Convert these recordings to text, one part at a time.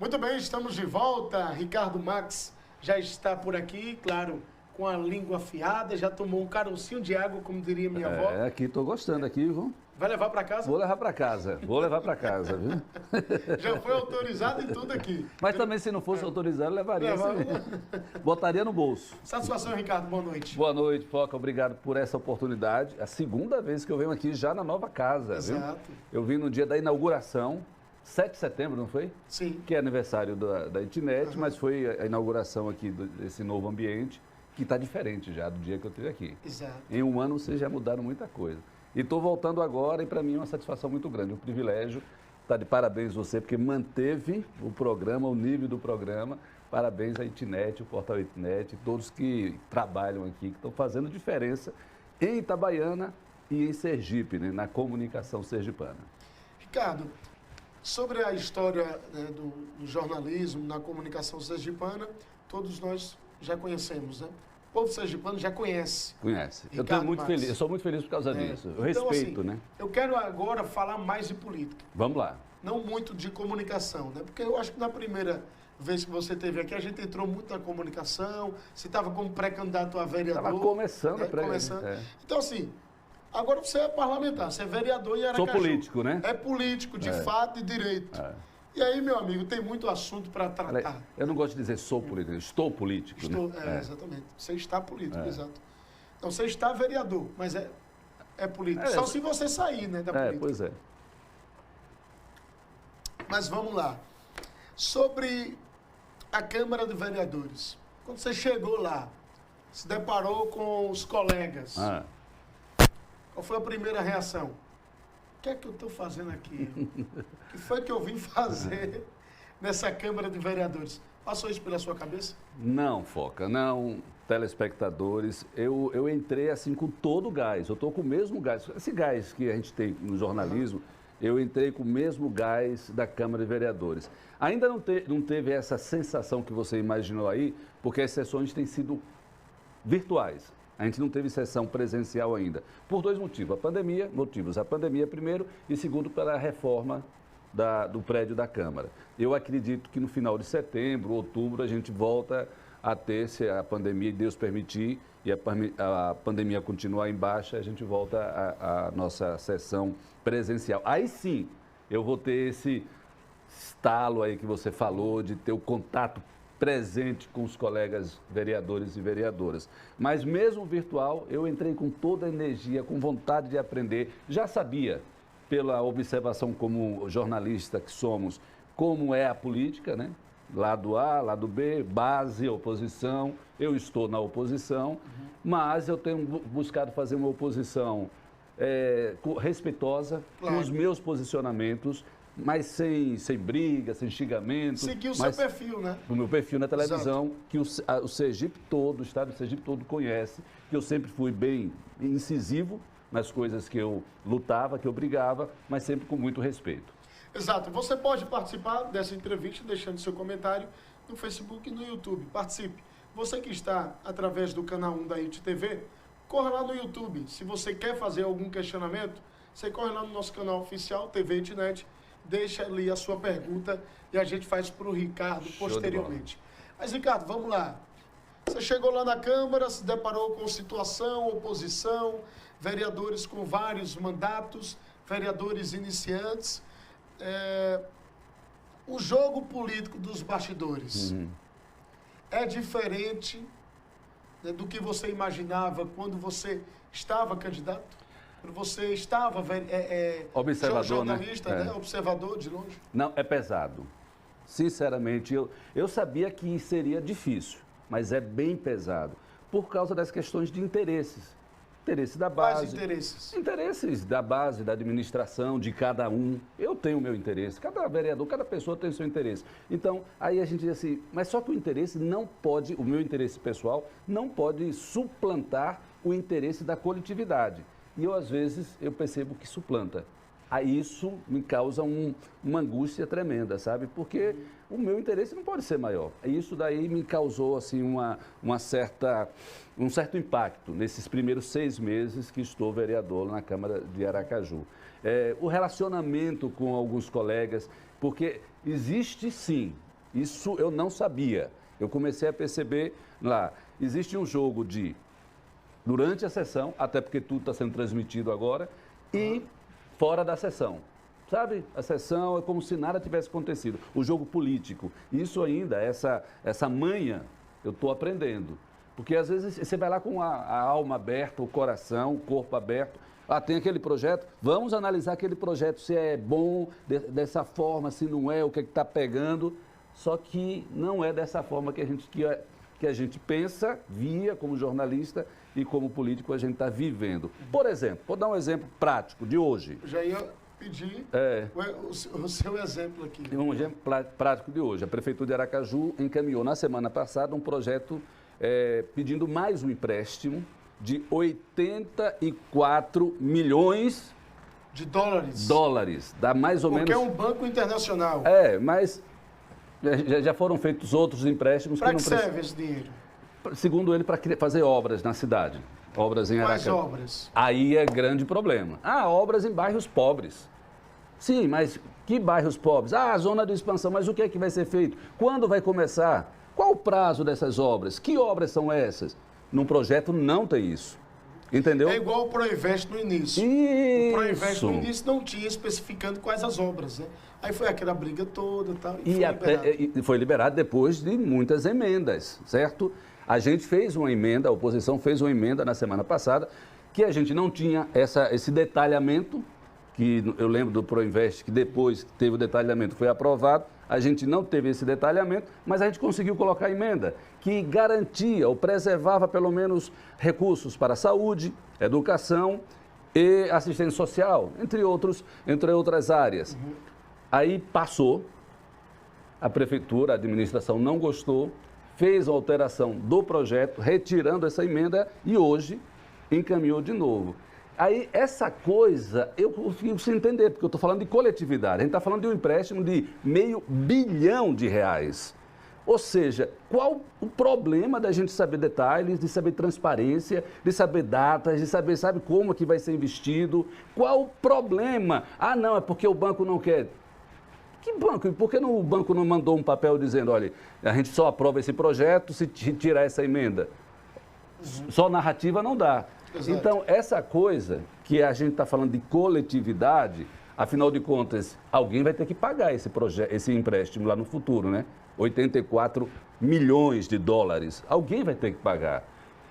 Muito bem, estamos de volta. Ricardo Max já está por aqui, claro, com a língua afiada, já tomou um carocinho de água, como diria minha avó. Aqui, estou gostando aqui, viu? Vai levar para casa? Vou levar para casa, viu? Já foi autorizado em tudo aqui. Mas também, se não fosse autorizado, levaria. Botaria no bolso. Satisfação, Ricardo. Boa noite. Boa noite, Foca. Obrigado por essa oportunidade. A segunda vez que eu venho aqui já na nova casa, Exato. Viu? Eu vim no dia da inauguração, 7 de setembro, não foi? Sim. Que é aniversário da Itnet, mas foi a inauguração aqui desse novo ambiente, que está diferente já do dia que eu estive aqui. Exato. Em um ano vocês já mudaram muita coisa. E estou voltando agora e para mim é uma satisfação muito grande, um privilégio. Tá de parabéns você, porque manteve o programa, o nível do programa. Parabéns à Itnet, o Portal Itnet, todos que trabalham aqui, que estão fazendo diferença em Itabaiana e em Sergipe, né, na comunicação sergipana. Ricardo, sobre a história, né, do jornalismo, na comunicação sergipana, todos nós já conhecemos, né? O povo sergipano já conhece. Conhece. Eu Ricardo estou muito Max. feliz, eu sou muito feliz por causa disso. Eu respeito, assim, né? Eu quero agora falar mais de política. Vamos lá. Não muito de comunicação, né? Porque eu acho que na primeira vez que você esteve aqui, a gente entrou muito na comunicação, você estava como pré-candidato a vereador. Estava começando, né? Então, assim, agora você é parlamentar, você é vereador em Aracaju. Sou político, né? É político, de fato e direito. E aí, meu amigo, tem muito assunto para tratar. Eu não gosto de dizer sou político, estou político. Né? Exatamente. Você está político, exato. Então, você está vereador, mas é político. Só se você sair, né, da política. Pois é. Mas vamos lá. Sobre a Câmara de Vereadores. Quando você chegou lá, se deparou com os colegas, qual foi a primeira reação? O que é que eu estou fazendo aqui? O que foi que eu vim fazer nessa Câmara de Vereadores? Passou isso pela sua cabeça? Não, Foca, não. Telespectadores, eu entrei assim com todo o gás. Eu estou com o mesmo gás. Esse gás que a gente tem no jornalismo, eu entrei com o mesmo gás da Câmara de Vereadores. Ainda não teve essa sensação que você imaginou aí, porque as sessões têm sido virtuais. A gente não teve sessão presencial ainda, por dois motivos. A pandemia primeiro e segundo pela reforma do prédio da Câmara. Eu acredito que no final de setembro, outubro, a gente volta a ter, se a pandemia, Deus permitir, e a pandemia continuar em baixa, a gente volta à nossa sessão presencial. Aí sim, eu vou ter esse estalo aí que você falou, de ter o contato presente com os colegas vereadores e vereadoras. Mas mesmo virtual, eu entrei com toda a energia, com vontade de aprender. Já sabia, pela observação como jornalista que somos, como é a política, né? Lado A, lado B, base, oposição. Eu estou na oposição, mas eu tenho buscado fazer uma oposição respeitosa, com os meus posicionamentos, mas sem briga, sem xingamento. Seguir o seu perfil, né? O meu perfil na televisão, exato, que o Sergipe todo, o estado do Sergipe todo conhece, que eu sempre fui bem incisivo nas coisas que eu lutava, que eu brigava, mas sempre com muito respeito. Exato. Você pode participar dessa entrevista deixando seu comentário no Facebook e no YouTube. Participe. Você que está através do canal 1 da ITTV, corra lá no YouTube. Se você quer fazer algum questionamento, você corre lá no nosso canal oficial, TV Itnet, deixa ali a sua pergunta e a gente faz para o Ricardo posteriormente. Mas, Ricardo, vamos lá. Você chegou lá na Câmara, se deparou com situação, oposição, vereadores com vários mandatos, vereadores iniciantes. O jogo político dos bastidores é diferente, né, do que você imaginava quando você estava candidato? Você estava observador, jornalista, né? Observador de longe? Não, é pesado. Sinceramente, eu sabia que seria difícil, mas é bem pesado, por causa das questões de interesses. Interesses da base. Quais interesses? Interesses da base, da administração, de cada um. Eu tenho o meu interesse, cada vereador, cada pessoa tem o seu interesse. Então, aí a gente diz assim, mas só que o interesse não pode, o meu interesse pessoal, não pode suplantar o interesse da coletividade. E eu, às vezes, eu percebo que suplanta. Aí isso me causa uma angústia tremenda, sabe? Porque o meu interesse não pode ser maior. Isso daí me causou, assim, um certo impacto nesses primeiros 6 meses que estou vereador na Câmara de Aracaju. O relacionamento com alguns colegas, porque existe, sim, Isso eu não sabia. Eu comecei a perceber lá. Existe um jogo durante a sessão, até porque tudo está sendo transmitido agora, e fora da sessão. Sabe? A sessão é como se nada tivesse acontecido. O jogo político. Isso ainda, essa manha, eu estou aprendendo. Porque às vezes você vai lá com a alma aberta, o coração, o corpo aberto. Ah, tem aquele projeto, vamos analisar aquele projeto, se é bom dessa forma, se não é, o que está pegando. Só que não é dessa forma que a gente pensa, via como jornalista e como político a gente está vivendo. Por exemplo, vou dar um exemplo prático de hoje. Eu já ia pedir o seu exemplo aqui. Um exemplo prático de hoje. A Prefeitura de Aracaju encaminhou na semana passada um projeto pedindo mais um empréstimo de 84 milhões de dólares. Dólares. Dá mais ou Porque menos... é um banco internacional. Mas já foram feitos outros empréstimos. Para que serve esse dinheiro? Segundo ele, para fazer obras na cidade. Obras em Aracaju. Quais obras? Aí é grande problema. Obras em bairros pobres. Sim, mas que bairros pobres? Zona de expansão. Mas o que é que vai ser feito? Quando vai começar? Qual o prazo dessas obras? Que obras são essas? Num projeto não tem isso. Entendeu? É igual o Proinvest no início. Isso. O Proinvest no início não tinha especificando quais as obras, né? Aí foi aquela briga toda tal, e foi liberado depois de muitas emendas, certo? A gente fez uma emenda, a oposição fez uma emenda na semana passada, que a gente não tinha esse detalhamento, que eu lembro do Proinvest, que depois que teve o detalhamento foi aprovado, a gente não teve esse detalhamento, mas a gente conseguiu colocar a emenda, que garantia ou preservava pelo menos recursos para saúde, educação e assistência social, entre outras áreas. Aí passou, a prefeitura, a administração não gostou, fez a alteração do projeto, retirando essa emenda e hoje encaminhou de novo. Aí, essa coisa, eu fico sem entender, porque eu estou falando de coletividade. A gente está falando de um empréstimo de R$500 bilhão. Ou seja, qual o problema da gente saber detalhes, de saber transparência, de saber datas, de saber, sabe, como que vai ser investido? Qual o problema? Não, é porque o banco não quer. Que banco? E por que o banco não mandou um papel dizendo, olha, a gente só aprova esse projeto se tirar essa emenda? Só narrativa não dá. Exato. Então, essa coisa que a gente está falando de coletividade, afinal de contas, alguém vai ter que pagar esse empréstimo lá no futuro, né? 84 milhões de dólares. Alguém vai ter que pagar.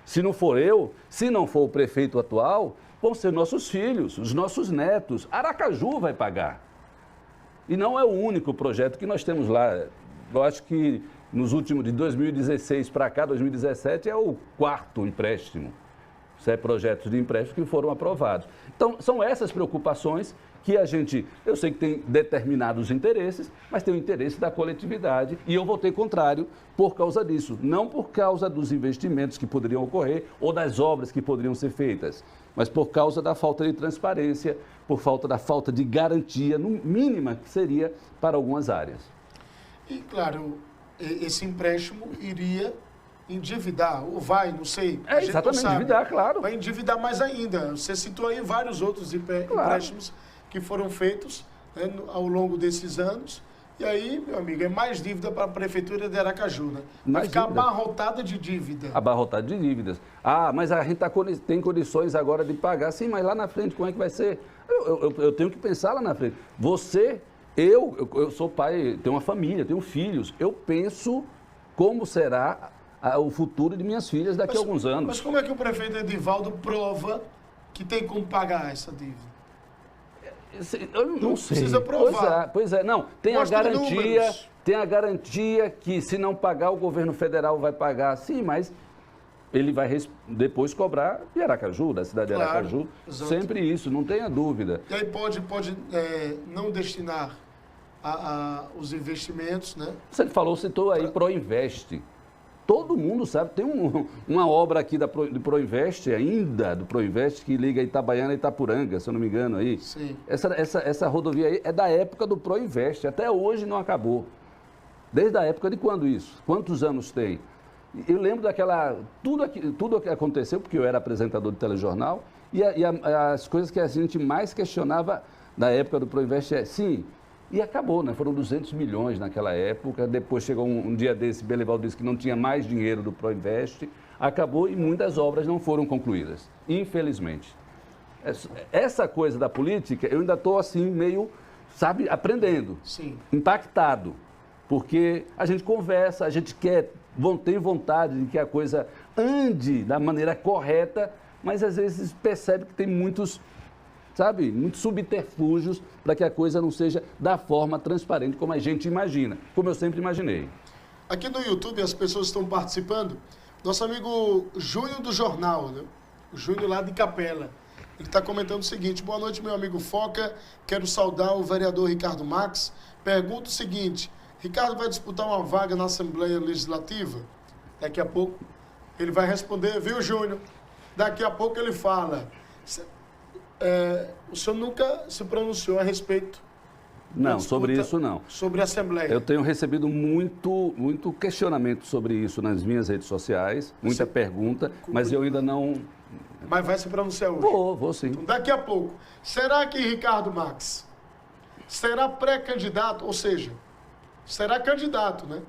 Se não for eu, se não for o prefeito atual, vão ser nossos filhos, os nossos netos. Aracaju vai pagar. E não é o único projeto que nós temos lá. Eu acho que nos últimos, de 2016 para cá, 2017, é o quarto empréstimo. Projetos de empréstimo que foram aprovados. Então, são essas preocupações que eu sei que tem determinados interesses, mas tem o interesse da coletividade e eu votei contrário por causa disso. Não por causa dos investimentos que poderiam ocorrer ou das obras que poderiam ser feitas, mas por causa da falta de transparência, da falta de garantia, no mínima que seria para algumas áreas. E, claro, esse empréstimo iria endividar, ou vai, não sei. Exatamente, endividar, claro. Vai endividar mais ainda. Você citou aí vários outros empréstimos que foram feitos, né, ao longo desses anos. E aí, meu amigo, é mais dívida para a Prefeitura de Aracaju, né? Vai ficar abarrotada de dívida. Abarrotada de dívidas. Mas a gente tem condições agora de pagar. Sim, mas lá na frente, como é que vai ser? Eu tenho que pensar lá na frente. Eu sou pai, tenho uma família, tenho filhos. Eu penso como será o futuro de minhas filhas daqui a alguns anos. Mas como é que o prefeito Edivaldo prova que tem como pagar essa dívida? Eu não sei. Precisa provar. Pois é. Não, tem a garantia que se não pagar, o governo federal vai pagar. Sim, mas ele vai depois cobrar de Aracaju, da cidade de Aracaju. Exato. Sempre isso, não tenha dúvida. E aí pode não destinar os investimentos, né? Você citou aí Proinvest. Todo mundo sabe, tem uma obra aqui do Proinvest que liga Itabaiana e Itapuranga, se eu não me engano aí. Sim. Essa rodovia aí é da época do Proinvest, até hoje não acabou. Desde a época de quando isso? Quantos anos tem? Eu lembro tudo o que aconteceu, porque eu era apresentador de telejornal, e as coisas que a gente mais questionava na época do Proinvest sim, E acabou, né? Foram 200 milhões naquela época. Depois chegou um dia desse, Belival disse que não tinha mais dinheiro do Proinvest. Acabou e muitas obras não foram concluídas, infelizmente. Essa coisa da política, eu ainda estou assim, meio, sabe, aprendendo. Sim. Impactado. Porque a gente conversa, a gente tem vontade de que a coisa ande da maneira correta, mas às vezes percebe que tem muitos subterfúgios para que a coisa não seja da forma transparente como a gente imagina, como eu sempre imaginei. Aqui no YouTube as pessoas estão participando. Nosso amigo Júnior do Jornal, né? O Júnior lá de Capela. Ele está comentando o seguinte: boa noite, meu amigo Foca. Quero saudar o vereador Ricardo Max. Pergunta o seguinte: Ricardo vai disputar uma vaga na Assembleia Legislativa? Daqui a pouco ele vai responder, viu, Júnior? Daqui a pouco ele fala. O senhor nunca se pronunciou a respeito? Não, sobre isso não. Sobre a Assembleia. Eu tenho recebido muito questionamento sobre isso nas minhas redes sociais, muita pergunta, mas eu ainda não... Mas vai se pronunciar hoje? Vou sim. Então, daqui a pouco. Será que Ricardo Max será pré-candidato, ou seja, será candidato, né?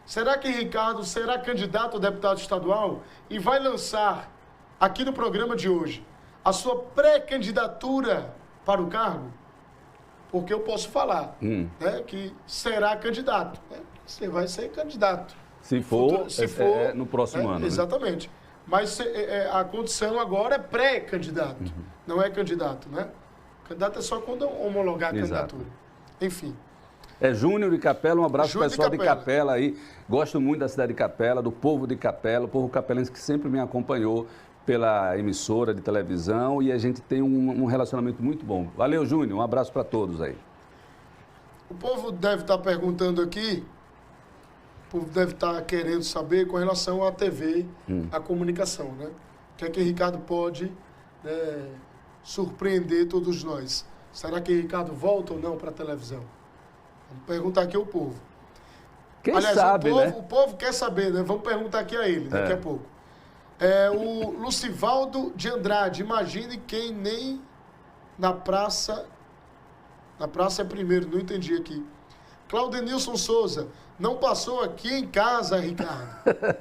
Será que Ricardo será candidato a deputado estadual e vai lançar aqui no programa de hoje a sua pré-candidatura para o cargo? Porque eu posso falar né, que será candidato. Né? Você vai ser candidato. Se for no próximo ano. Exatamente. Né? Mas a condição agora é pré-candidato, não é candidato, né? Candidato é só quando homologar a candidatura. Enfim. Júnior de Capela, um abraço Júnior pessoal de Capela aí. Gosto muito da cidade de Capela, do povo de Capela, o povo capelense que sempre me acompanhou pela emissora de televisão e a gente tem um relacionamento muito bom. Valeu, Júnior, um abraço para todos aí. O povo deve estar perguntando aqui, o povo deve estar querendo saber com relação à TV, à comunicação, né? O que é que Ricardo pode surpreender todos nós? Será que Ricardo volta ou não para a televisão? Vamos perguntar aqui ao povo. Quem sabe, né? O povo quer saber, né? Vamos perguntar aqui a ele daqui a pouco. O Lucivaldo de Andrade, imagine quem nem na praça é primeiro, não entendi aqui. Claudenilson Souza, não passou aqui em casa, Ricardo.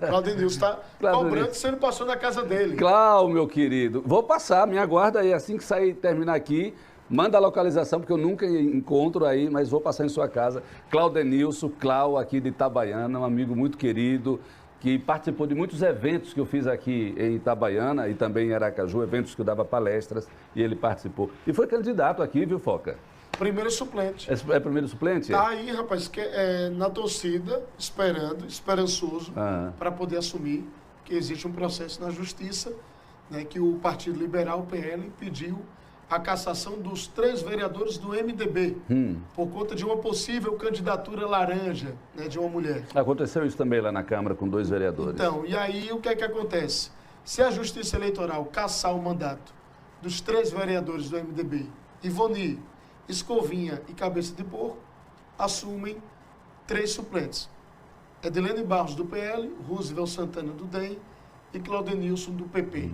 Claudenilson está cobrando se ele passou na casa dele. Cláudio, meu querido, vou passar, me aguarda aí, assim que terminar aqui, manda a localização, porque eu nunca encontro aí, mas vou passar em sua casa. Claudenilson, aqui de Itabaiana, um amigo muito querido, que participou de muitos eventos que eu fiz aqui em Itabaiana e também em Aracaju, eventos que eu dava palestras, e ele participou. E foi candidato aqui, viu, Foca? Primeiro suplente. É primeiro suplente? Tá aí, rapaz, na torcida, esperançoso, para poder assumir que existe um processo na Justiça, né, que o Partido Liberal, o PL, pediu a cassação dos 3 vereadores do MDB, por conta de uma possível candidatura laranja, né, de uma mulher. Aconteceu isso também lá na Câmara com 2 vereadores. Então, e aí o que é que acontece? Se a Justiça Eleitoral cassar o mandato dos 3 vereadores do MDB, Ivoni, Escovinha e Cabeça de Porco, assumem 3 suplentes. Edilene Barros, do PL, Roosevelt Santana, do DEM e Claudenilson, do PP.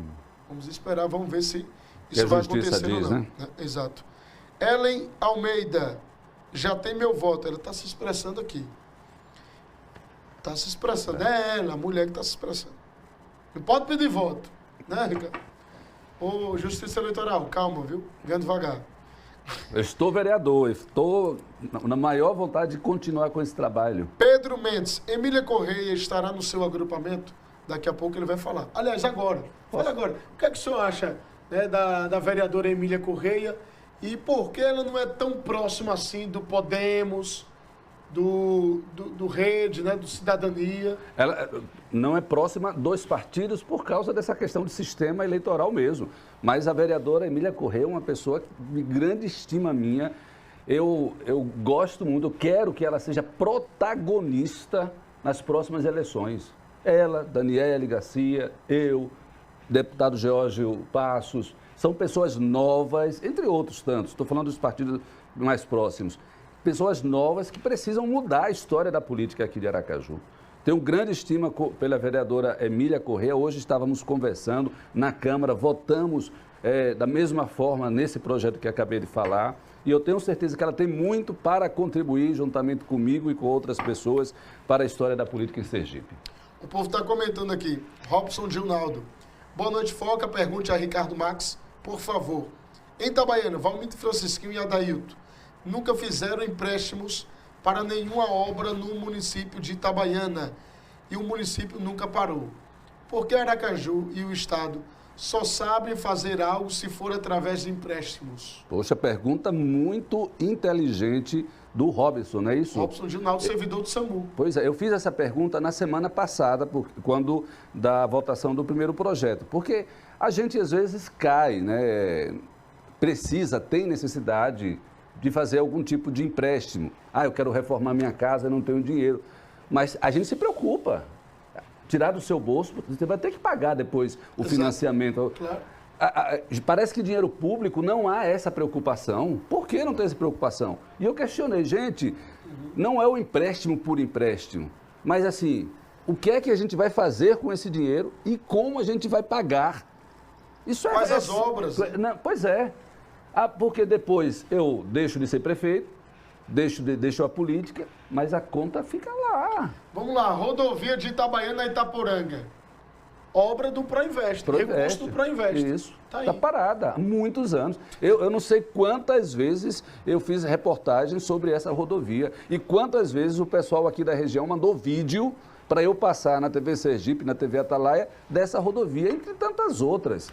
Vamos esperar, vamos ver se isso vai acontecer ou não. Né? Exato. Ellen Almeida, já tem meu voto. Ela está se expressando aqui. Está se expressando. É ela, a mulher que está se expressando. Não pode pedir voto, né, Ricardo? Ô, Justiça Eleitoral, calma, viu? Venha devagar. Eu estou vereador, estou na maior vontade de continuar com esse trabalho. Pedro Mendes, Emília Correia estará no seu agrupamento? Daqui a pouco ele vai falar. Aliás, agora. Fala agora. O que é que o senhor acha, né, da vereadora Emília Correia e por que ela não é tão próxima assim do Podemos, do Rede, né, do Cidadania? Ela não é próxima dos partidos por causa dessa questão de sistema eleitoral mesmo. Mas a vereadora Emília Correia é uma pessoa de grande estima minha. Eu gosto muito, eu quero que ela seja protagonista nas próximas eleições. Ela, Daniele Garcia, eu, deputado Geórgio Passos, são pessoas novas, entre outros tantos, estou falando dos partidos mais próximos, pessoas novas que precisam mudar a história da política aqui de Aracaju. Tenho grande estima pela vereadora Emília Corrêa. Hoje estávamos conversando na Câmara, votamos da mesma forma nesse projeto que acabei de falar. E eu tenho certeza que ela tem muito para contribuir, juntamente comigo e com outras pessoas, para a história da política em Sergipe. O povo está comentando aqui. Robson Gilnaldo. Boa noite, Foca. Pergunte a Ricardo Max, por favor. Em Itabaiana, Valmito Francisquinho e Adailton nunca fizeram empréstimos para nenhuma obra no município de Itabaiana e o município nunca parou. Por que Aracaju e o Estado só sabem fazer algo se for através de empréstimos? Poxa, pergunta muito inteligente do Robson, não é isso? Robson Gilnaldo, servidor do SAMU. Pois é, eu fiz essa pergunta na semana passada, quando da votação do primeiro projeto, porque a gente às vezes cai, né? Tem necessidade de fazer algum tipo de empréstimo. Eu quero reformar minha casa, não tenho dinheiro. Mas a gente se preocupa. Tirar do seu bolso, você vai ter que pagar depois o financiamento. Claro. Parece que dinheiro público não há essa preocupação. Por que não tem essa preocupação? E eu questionei, gente, não é o empréstimo por empréstimo, mas assim, o que é que a gente vai fazer com esse dinheiro e como a gente vai pagar? Isso Quais as obras? Não, pois é. Porque depois eu deixo de ser prefeito, deixo a política, mas a conta fica lá. Vamos lá, rodovia de Itabaiana a Itaporanga. Obra do Proinvest, recurso do Proinvest. Isso, está parada há muitos anos. Eu não sei quantas vezes eu fiz reportagens sobre essa rodovia e quantas vezes o pessoal aqui da região mandou vídeo para eu passar na TV Sergipe, na TV Atalaia, dessa rodovia, entre tantas outras.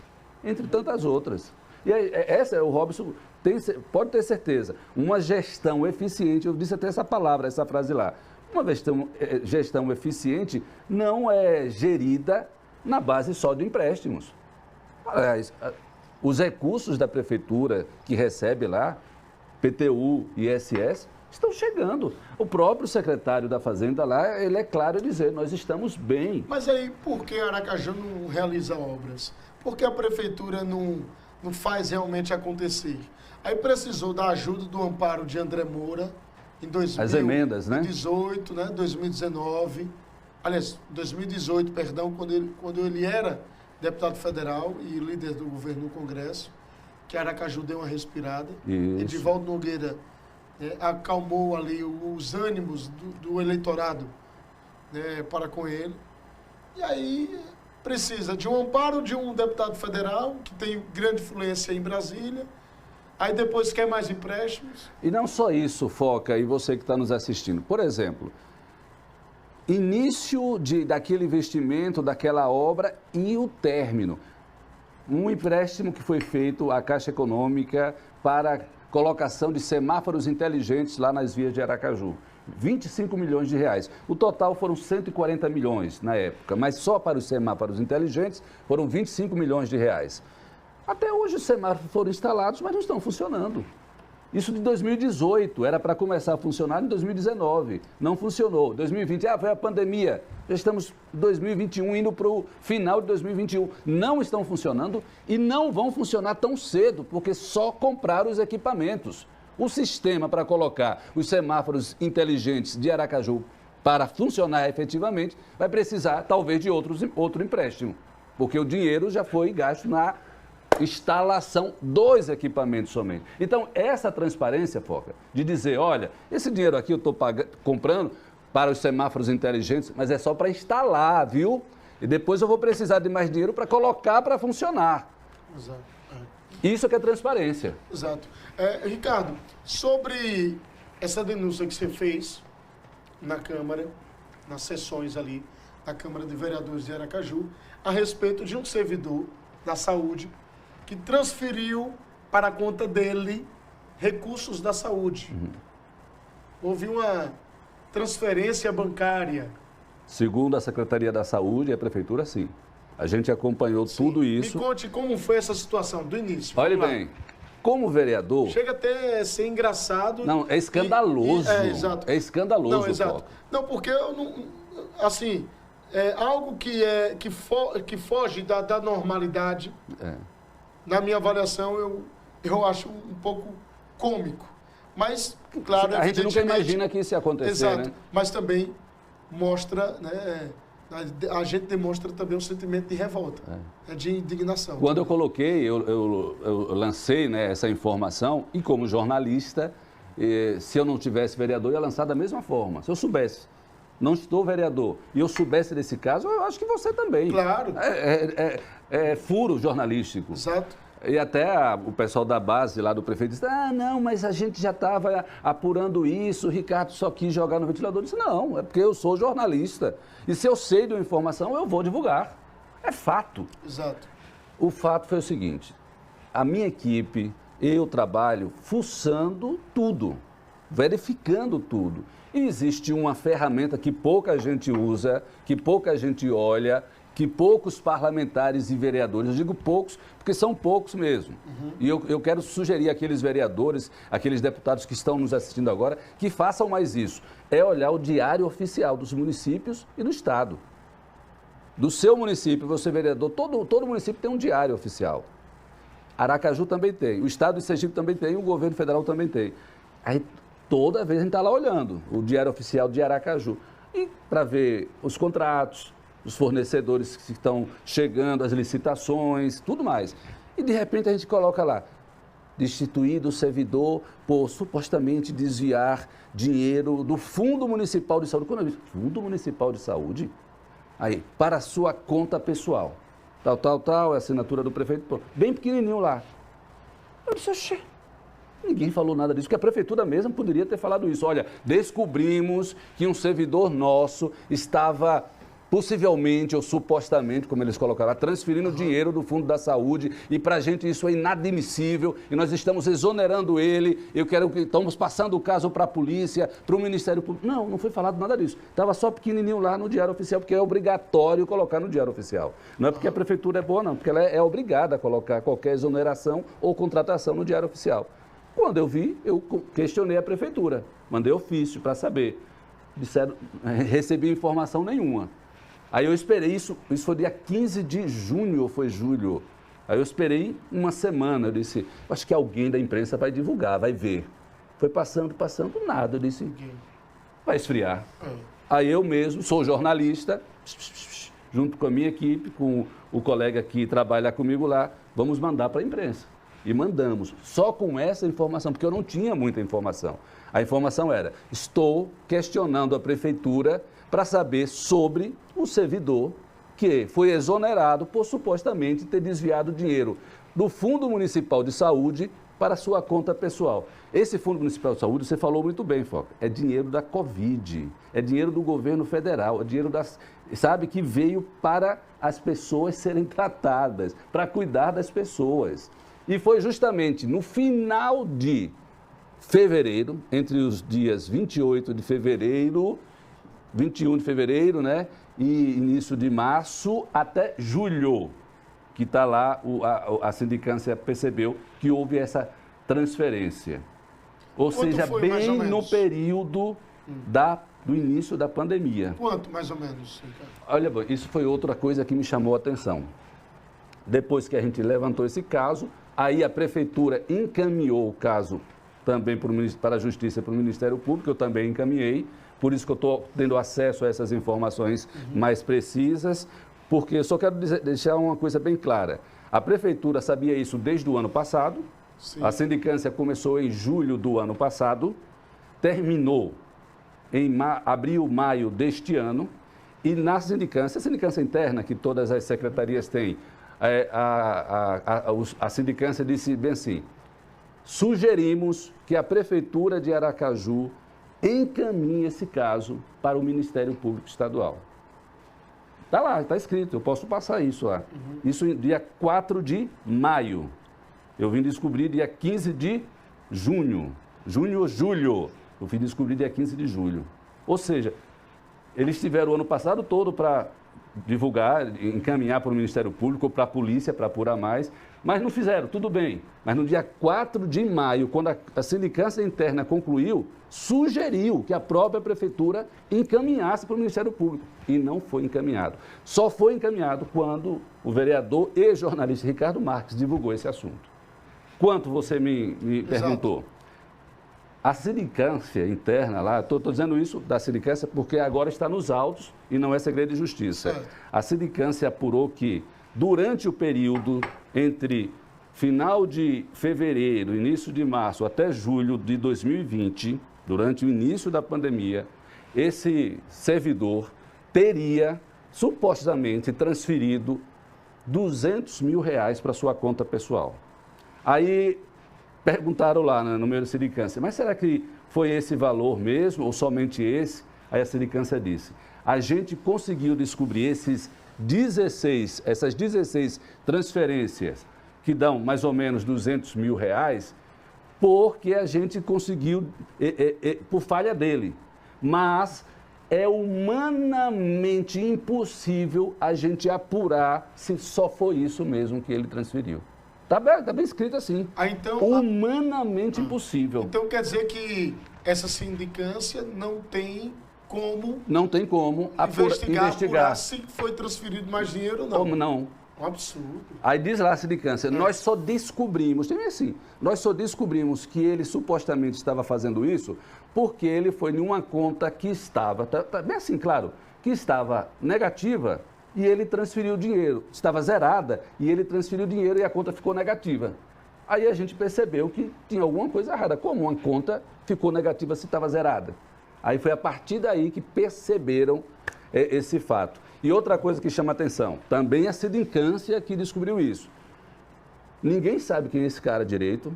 E o Robson pode ter certeza, uma gestão eficiente, eu disse até essa palavra, essa frase lá, uma gestão eficiente não é gerida na base só de empréstimos. Aliás, os recursos da prefeitura que recebe lá, PTU e ISS, estão chegando. O próprio secretário da Fazenda lá, ele é claro em dizer, nós estamos bem. Mas aí, por que Aracaju não realiza obras? Por que a prefeitura não faz realmente acontecer? Aí precisou da ajuda do amparo de André Moura em 2018, as emendas, né? 2019, aliás, 2018, perdão, quando ele era deputado federal e líder do governo no Congresso, que Aracaju deu uma respirada. Isso. Edivaldo Nogueira acalmou ali os ânimos do eleitorado, né, para com ele. E aí precisa de um amparo de um deputado federal, que tem grande influência em Brasília. Aí depois quer mais empréstimos. E não só isso, Foca, e você que está nos assistindo. Por exemplo, início daquele investimento, daquela obra e o término. Um empréstimo que foi feito à Caixa Econômica para colocação de semáforos inteligentes lá nas vias de Aracaju. 25 milhões de reais. O total foram 140 milhões na época, mas só para os semáforos inteligentes foram 25 milhões de reais. Até hoje os semáforos foram instalados, mas não estão funcionando. Isso de 2018, era para começar a funcionar em 2019, não funcionou. 2020, foi a pandemia, já estamos em 2021, indo para o final de 2021. Não estão funcionando e não vão funcionar tão cedo, porque só compraram os equipamentos. O sistema para colocar os semáforos inteligentes de Aracaju para funcionar efetivamente vai precisar, talvez, de outro empréstimo, porque o dinheiro já foi gasto na instalação dos equipamentos somente. Então, essa transparência, Foca, de dizer, olha, esse dinheiro aqui eu estou comprando para os semáforos inteligentes, mas é só para instalar, viu? E depois eu vou precisar de mais dinheiro para colocar para funcionar. Exato. Isso que é transparência. Exato. Ricardo, sobre essa denúncia que você fez na Câmara, nas sessões ali da Câmara de Vereadores de Aracaju, a respeito de um servidor da saúde que transferiu para a conta dele recursos da saúde. Houve uma transferência bancária. Segundo a Secretaria da Saúde e a Prefeitura, sim. A gente acompanhou tudo isso. Me conte como foi essa situação do início. Olha bem, como vereador... Chega até a ser engraçado. Não, é escandaloso. Exato. É escandaloso. Não, exato. Foca. Não, porque eu não... Assim, é algo que foge da normalidade. Na minha avaliação, eu acho um pouco cômico. Mas, claro, a gente nunca imagina que isso ia acontecer, exato, né? Mas também mostra, né, a gente demonstra também um sentimento de revolta, de indignação. Quando eu coloquei, eu lancei, né, essa informação, e como jornalista, se eu não tivesse vereador, eu ia lançar da mesma forma. Se eu soubesse, não estou vereador, e eu soubesse desse caso, eu acho que você também. Claro. É furo jornalístico. Exato. E até o pessoal da base lá do prefeito disse, não, mas a gente já estava apurando isso, o Ricardo só quis jogar no ventilador. Eu disse, não, é porque eu sou jornalista. E se eu sei de uma informação, eu vou divulgar. É fato. Exato. O fato foi o seguinte, a minha equipe, eu trabalho fuçando tudo, verificando tudo. E existe uma ferramenta que pouca gente usa, que pouca gente olha, que poucos parlamentares e vereadores, eu digo poucos, porque são poucos mesmo. E eu quero sugerir àqueles vereadores, aqueles deputados que estão nos assistindo agora, que façam mais isso. É olhar o diário oficial dos municípios e do Estado. Do seu município, você vereador, todo município tem um diário oficial. Aracaju também tem, o Estado de Sergipe também tem, o governo federal também tem. Aí toda vez a gente está lá olhando o diário oficial de Aracaju. E para ver os contratos, os fornecedores que estão chegando, as licitações, tudo mais. E de repente a gente coloca lá, destituído o servidor por supostamente desviar dinheiro do Fundo Municipal de Saúde. Quando eu disse, Fundo Municipal de Saúde? Aí, para a sua conta pessoal. Tal, é a assinatura do prefeito, bem pequenininho lá. Eu disse, oxê. Ninguém falou nada disso, porque a prefeitura mesmo poderia ter falado isso. Olha, descobrimos que um servidor nosso estava possivelmente ou supostamente, como eles colocaram, transferindo dinheiro do Fundo da Saúde, e para a gente isso é inadmissível, e nós estamos exonerando ele, estamos passando o caso para a polícia, para o Ministério Público. Não foi falado nada disso. Estava só pequenininho lá no Diário Oficial, porque é obrigatório colocar no Diário Oficial. Não é porque a prefeitura é boa, não, porque ela é obrigada a colocar qualquer exoneração ou contratação no Diário Oficial. Quando eu vi, eu questionei a prefeitura, mandei ofício para saber. Disseram, recebi informação nenhuma. Aí eu esperei isso foi dia 15 de junho ou foi julho. Aí eu esperei uma semana, eu disse, acho que alguém da imprensa vai divulgar, vai ver. Foi passando, nada, eu disse, vai esfriar. Aí eu mesmo, sou jornalista, junto com a minha equipe, com o colega que trabalha comigo lá, vamos mandar para a imprensa. E mandamos, só com essa informação, porque eu não tinha muita informação. A informação era, estou questionando a prefeitura para saber sobre o servidor que foi exonerado por supostamente ter desviado dinheiro do Fundo Municipal de Saúde para sua conta pessoal. Esse Fundo Municipal de Saúde, você falou muito bem, Foca, é dinheiro da Covid, é dinheiro do governo federal, é dinheiro que veio para as pessoas serem tratadas, para cuidar das pessoas. E foi justamente no final de fevereiro, entre os dias 28 de fevereiro, 21 de fevereiro, né? E início de março até julho, que está lá, a sindicância percebeu que houve essa transferência. Ou seja, bem no período do início da pandemia. Quanto, mais ou menos? Olha, isso foi outra coisa que me chamou a atenção. Depois que a gente levantou esse caso, aí a prefeitura encaminhou o caso também para a Justiça, para o Ministério Público, eu também encaminhei, por isso que eu estou tendo acesso a essas informações mais precisas, porque eu só quero deixar uma coisa bem clara. A prefeitura sabia isso desde o ano passado, sim. A sindicância começou em julho do ano passado, terminou em abril, maio deste ano, e na sindicância, a sindicância interna que todas as secretarias têm, a sindicância disse bem assim, sugerimos que a Prefeitura de Aracaju encaminhe esse caso para o Ministério Público Estadual. Está lá, está escrito, eu posso passar isso lá. Isso dia 4 de maio. Eu vim descobrir dia 15 de junho. Junho ou julho. Eu vim descobrir dia 15 de julho. Ou seja, eles tiveram o ano passado todo para divulgar, encaminhar para o Ministério Público, para a polícia, para apurar mais, mas não fizeram, tudo bem. Mas no dia 4 de maio, quando a sindicância interna concluiu, sugeriu que a própria prefeitura encaminhasse para o Ministério Público. E não foi encaminhado. Só foi encaminhado quando o vereador e jornalista Ricardo Marques divulgou esse assunto. Quanto você me perguntou? A sindicância interna lá, estou dizendo isso da sindicância porque agora está nos autos e não é segredo de justiça. A sindicância apurou que, durante o período entre final de fevereiro, início de março até julho de 2020, durante o início da pandemia, esse servidor teria supostamente transferido R$200 mil para sua conta pessoal. Aí perguntaram lá no meio da sindicância, mas será que foi esse valor mesmo ou somente esse? Aí a sindicância disse, a gente conseguiu descobrir essas 16 transferências que dão mais ou menos R$200 mil, porque a gente conseguiu, por falha dele. Mas é humanamente impossível a gente apurar se só foi isso mesmo que ele transferiu. Tá bem escrito assim. Então, humanamente impossível. Então quer dizer que essa sindicância não tem como... Não tem como investigar. Apurar se foi transferido mais dinheiro ou não. Como não? Um absurdo. Aí diz lá a sindicância, nós só descobrimos, tem assim, nós só descobrimos que ele supostamente estava fazendo isso porque ele foi em uma conta que estava, bem assim, claro, que estava negativa e ele transferiu dinheiro. Estava zerada e ele transferiu dinheiro e a conta ficou negativa. Aí a gente percebeu que tinha alguma coisa errada. Como uma conta ficou negativa se estava zerada? Aí foi a partir daí que perceberam esse fato. E outra coisa que chama atenção, também a sindicância que descobriu isso. Ninguém sabe quem é esse cara direito,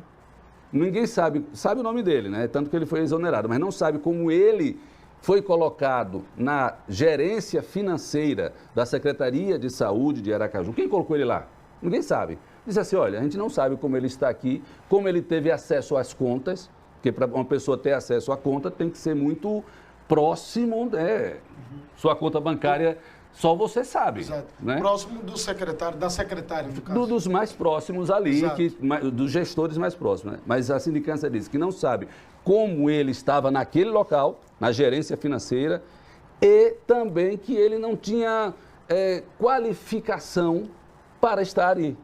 ninguém sabe o nome dele, né? Tanto que ele foi exonerado, mas não sabe como ele foi colocado na gerência financeira da Secretaria de Saúde de Aracaju. Quem colocou ele lá? Ninguém sabe. Diz assim, olha, a gente não sabe como ele está aqui, como ele teve acesso às contas, porque para uma pessoa ter acesso à conta tem que ser muito próximo, né? Sua conta bancária só você sabe. Exato. Né? Próximo do secretário, da secretária, no caso. Dos mais próximos ali, dos gestores mais próximos. Né? Mas a sindicância disse que não sabe como ele estava naquele local, na gerência financeira, e também que ele não tinha qualificação para estar ali.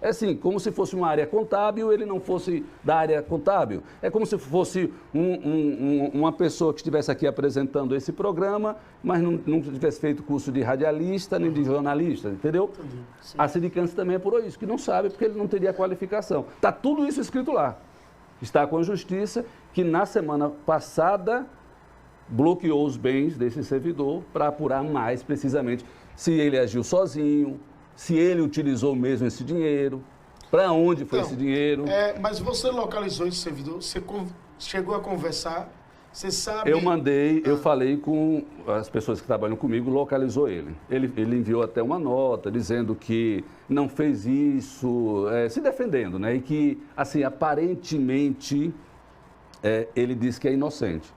É assim, como se fosse uma área contábil, ele não fosse da área contábil. É como se fosse uma pessoa que estivesse aqui apresentando esse programa, mas não tivesse feito curso de radialista nem de jornalista, entendeu? A sindicância também apurou isso, que não sabe porque ele não teria qualificação. Está tudo isso escrito lá. Está com a justiça, que na semana passada bloqueou os bens desse servidor para apurar mais precisamente se ele agiu sozinho, se ele utilizou mesmo esse dinheiro, para onde foi esse dinheiro. Mas você localizou esse servidor, você chegou a conversar, você sabe... Eu falei com as pessoas que trabalham comigo, localizou ele. Ele enviou até uma nota dizendo que não fez isso, se defendendo, né? E que, assim, aparentemente, ele disse que é inocente.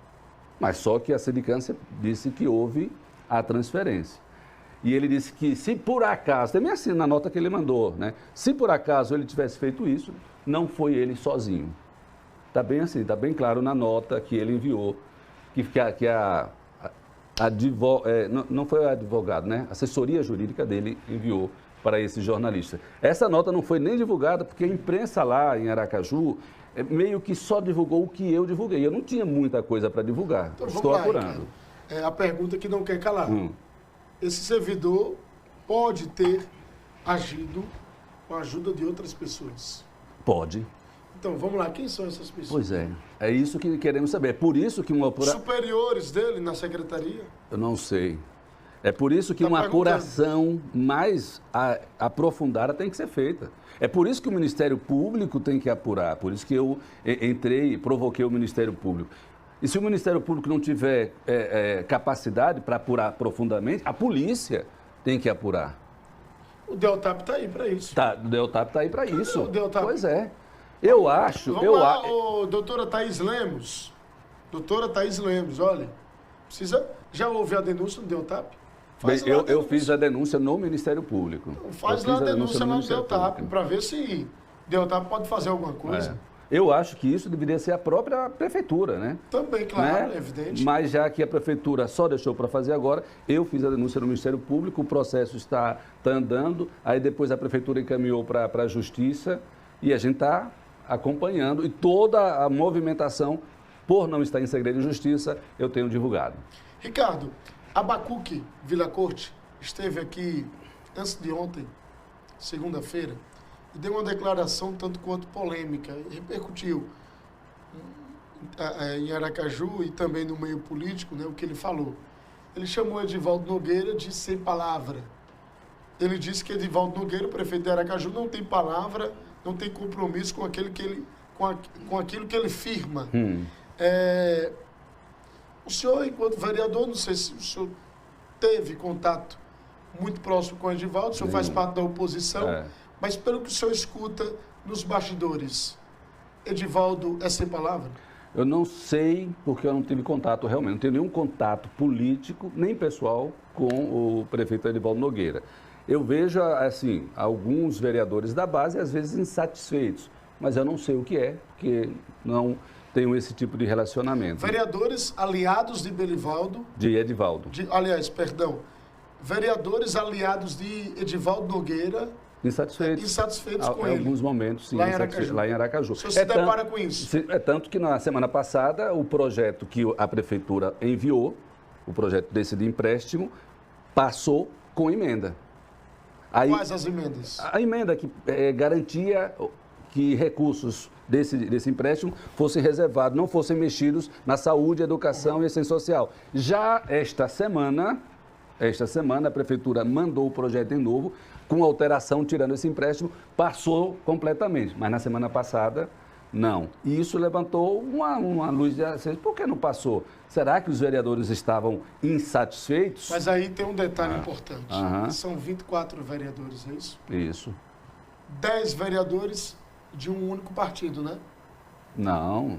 Mas só que a sindicância disse que houve a transferência. E ele disse que se por acaso, também assim na nota que ele mandou, né? Se por acaso ele tivesse feito isso, não foi ele sozinho. Está bem assim, está bem claro na nota que ele enviou, não foi o advogado, né? A assessoria jurídica dele enviou para esse jornalista. Essa nota não foi nem divulgada porque a imprensa lá em Aracaju meio que só divulgou o que eu divulguei. Eu não tinha muita coisa para divulgar. Então, estou apurando. A pergunta que não quer calar. Esse servidor pode ter agido com a ajuda de outras pessoas? Pode. Então, vamos lá, quem são essas pessoas? Pois é isso que queremos saber. É por isso que uma apuração... Superiores dele na secretaria? Eu não sei. É por isso que uma apuração mais aprofundada tem que ser feita. É por isso que o Ministério Público tem que apurar. Por isso que eu entrei e provoquei o Ministério Público. E se o Ministério Público não tiver capacidade para apurar profundamente, a polícia tem que apurar. O Deltap está aí para isso. O Deltap está aí para isso. O Deltap? Pois é. Eu acho... Vamos lá, doutora Thaís Lemos. Doutora Thaís Lemos, olha, já houve a denúncia do Deltap? Eu fiz a denúncia no Ministério Público. Então, faz lá a denúncia no Deltap, para ver se o Deltap pode fazer alguma coisa. Eu acho que isso deveria ser a própria prefeitura, né? Também, claro, é evidente. Mas já que a prefeitura só deixou para fazer agora, eu fiz a denúncia no Ministério Público, o processo está andando, aí depois a prefeitura encaminhou para a Justiça e a gente está acompanhando e toda a movimentação Por não estar em segredo de justiça, eu tenho divulgado. Ricardo, Abacuque Vila Corte esteve aqui antes de ontem, segunda-feira, e deu uma declaração tanto quanto polêmica, e repercutiu em Aracaju e também no meio político, né, o que ele falou. Ele chamou Edivaldo Nogueira de sem palavra. Ele disse que Edivaldo Nogueira, o prefeito de Aracaju, não tem palavra, não tem compromisso com aquilo que ele firma. O senhor, enquanto vereador, não sei se o senhor teve contato muito próximo com o Edivaldo, o senhor faz parte da oposição, mas pelo que o senhor escuta nos bastidores, Edivaldo é sem palavra? Eu não sei, porque eu não tive contato realmente, não tenho nenhum contato político, nem pessoal, com o prefeito Edivaldo Nogueira. Eu vejo, assim, alguns vereadores da base, às vezes, insatisfeitos, mas eu não sei o que é, porque não tenho esse tipo de relacionamento. Vereadores aliados de Belivaldo... De Edivaldo. Vereadores aliados de Edivaldo Nogueira... Insatisfeitos com ele. Em alguns momentos, sim. Lá em Aracaju. O senhor se depara com isso? É tanto que na semana passada, o projeto que a prefeitura enviou, o projeto desse de empréstimo, passou com emenda. Quais as emendas? A emenda que garantia que recursos desse empréstimo fossem reservados, não fossem mexidos na saúde, educação e assistência social. Já esta semana, a prefeitura mandou o projeto de novo, com alteração, tirando esse empréstimo, passou completamente. Mas na semana passada, não. E isso levantou uma luz de acesa. Por que não passou? Será que os vereadores estavam insatisfeitos? Mas aí tem um detalhe importante. São 24 vereadores, é isso? Isso. 10 vereadores de um único partido, né? Não,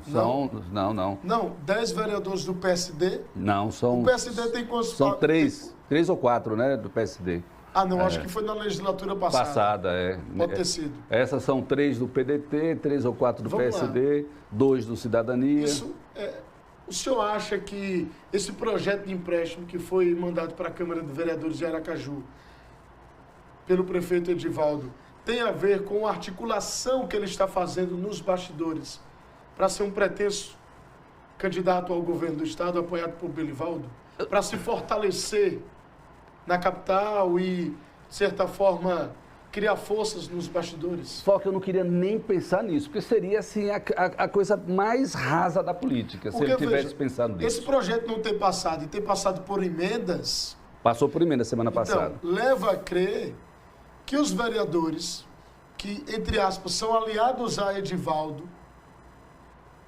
não. Não, 10 vereadores do PSD. Não, são... O PSD tem quantos? São 3 ou 4, né, do PSD. Acho que foi na legislatura passada. Pode ter sido. Essas são 3 do PDT, 3 ou 4 do PSD, 2 do Cidadania. O senhor acha que esse projeto de empréstimo que foi mandado para a Câmara de Vereadores de Aracaju, pelo prefeito Edivaldo, tem a ver com a articulação que ele está fazendo nos bastidores para ser um pretenso candidato ao governo do Estado, apoiado por Belivaldo, para se fortalecer na capital e, de certa forma, criar forças nos bastidores? Só que eu não queria nem pensar nisso, porque seria assim a coisa mais rasa da política, se ele tivesse pensado nisso. Esse projeto não ter passado e ter passado por emendas... Passou por emenda semana passada. Então, leva a crer que os vereadores, que, entre aspas, são aliados a Edivaldo,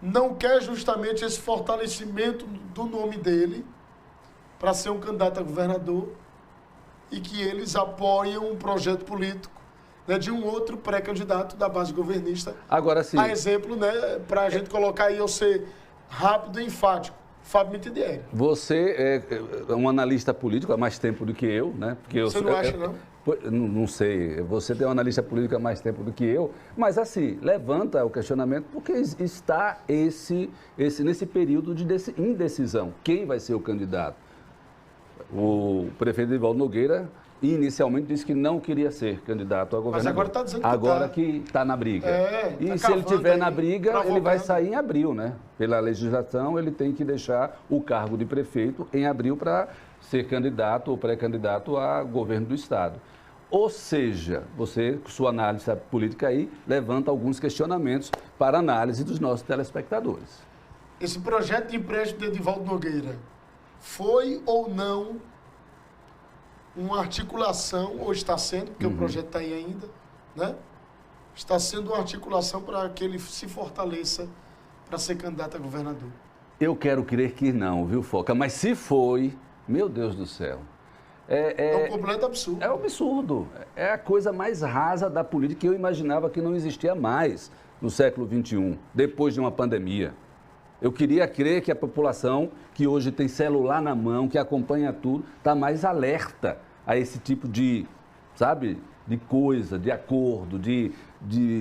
não quer justamente esse fortalecimento do nome dele para ser um candidato a governador, e que eles apoiam um projeto político, né, de um outro pré-candidato da base governista. Agora sim. A exemplo, né, para a gente colocar aí, eu ser rápido e enfático, Fábio Mitidieri. Você é um analista político há mais tempo do que eu, né? Porque você não acha, não? Não sei, você tem um analista político há mais tempo do que eu, mas assim, levanta o questionamento porque está nesse período de indecisão. Quem vai ser o candidato? O prefeito Edivaldo Nogueira inicialmente disse que não queria ser candidato a governador. Mas agora está dizendo que agora que está na briga. E tá se ele estiver na briga, ele provocando. vai sair em abril, né? Pela legislação, ele tem que deixar o cargo de prefeito em abril para ser candidato ou pré-candidato a governo do Estado. Ou seja, você, com sua análise política aí, levanta alguns questionamentos para análise dos nossos telespectadores. Esse projeto de empréstimo de Edivaldo Nogueira foi ou não uma articulação, ou está sendo, porque o projeto está aí ainda, né? Está sendo uma articulação para que ele se fortaleça para ser candidato a governador? Eu quero crer que não, viu, Foca? Mas se foi, meu Deus do céu. É um completo absurdo. É um absurdo. É a coisa mais rasa da política que eu imaginava que não existia mais no século XXI, depois de uma pandemia. Eu queria crer que a população, que hoje tem celular na mão, que acompanha tudo, está mais alerta a esse tipo de, sabe, de coisa, de acordo, de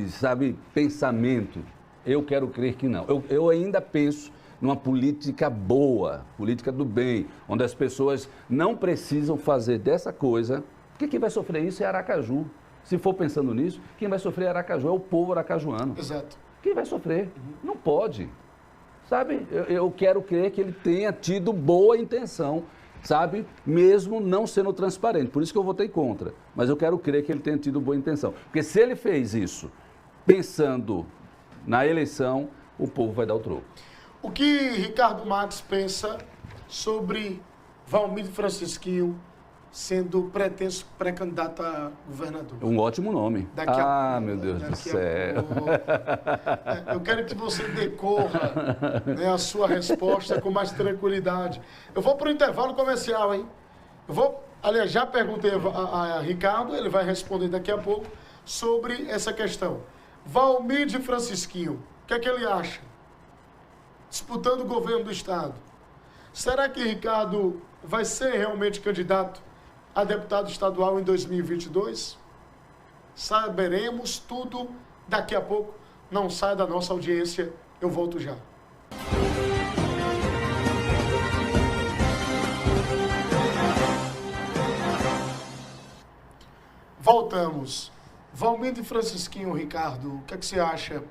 sabe, pensamento. Eu quero crer que não. Eu ainda penso numa política boa, política do bem, onde as pessoas não precisam fazer dessa coisa, porque quem vai sofrer isso é Aracaju. Se for pensando nisso, quem vai sofrer é Aracaju, é o povo aracajuano. Exato. Quem vai sofrer? Não pode. sabe? Eu quero crer que ele tenha tido boa intenção, sabe? Mesmo não sendo transparente. Por isso que eu votei contra. Mas eu quero crer que ele tenha tido boa intenção. Porque se ele fez isso pensando na eleição, o povo vai dar o troco. O que Ricardo Marques pensa sobre Valmir Francisquinho sendo pretenso pré-candidato a governador? Um ótimo nome. Meu Deus do céu. Eu quero que você decorra, né, a sua resposta com mais tranquilidade. Eu vou para o intervalo comercial, hein? Aliás, já perguntei a Ricardo, ele vai responder daqui a pouco sobre essa questão. Valmir de Francisquinho, o que é que ele acha? Disputando o governo do Estado. Será que Ricardo vai ser realmente candidato a deputado estadual em 2022? Saberemos tudo daqui a pouco. Não saia da nossa audiência, eu volto já. Voltamos. Valmir de Francisquinho, Ricardo, o que é que você acha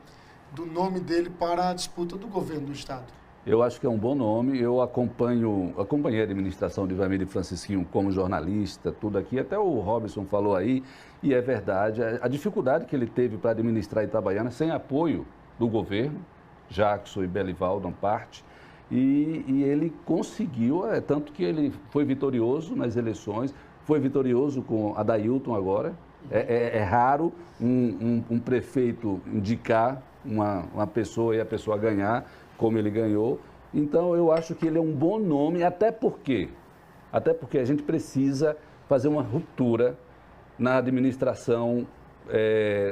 do nome dele para a disputa do governo do Estado? Eu acho que é um bom nome. Eu acompanhei a administração de Valmir de Francisquinho como jornalista, tudo aqui. Até o Robson falou aí, e é verdade, a dificuldade que ele teve para administrar Itabaiana sem apoio do governo, Jackson e Belivaldo, parte, e ele conseguiu, tanto que ele foi vitorioso nas eleições, foi vitorioso com Adailton agora. É raro um prefeito indicar uma pessoa e a pessoa ganhar, como ele ganhou. Então, eu acho que ele é um bom nome, até porque a gente precisa fazer uma ruptura na administração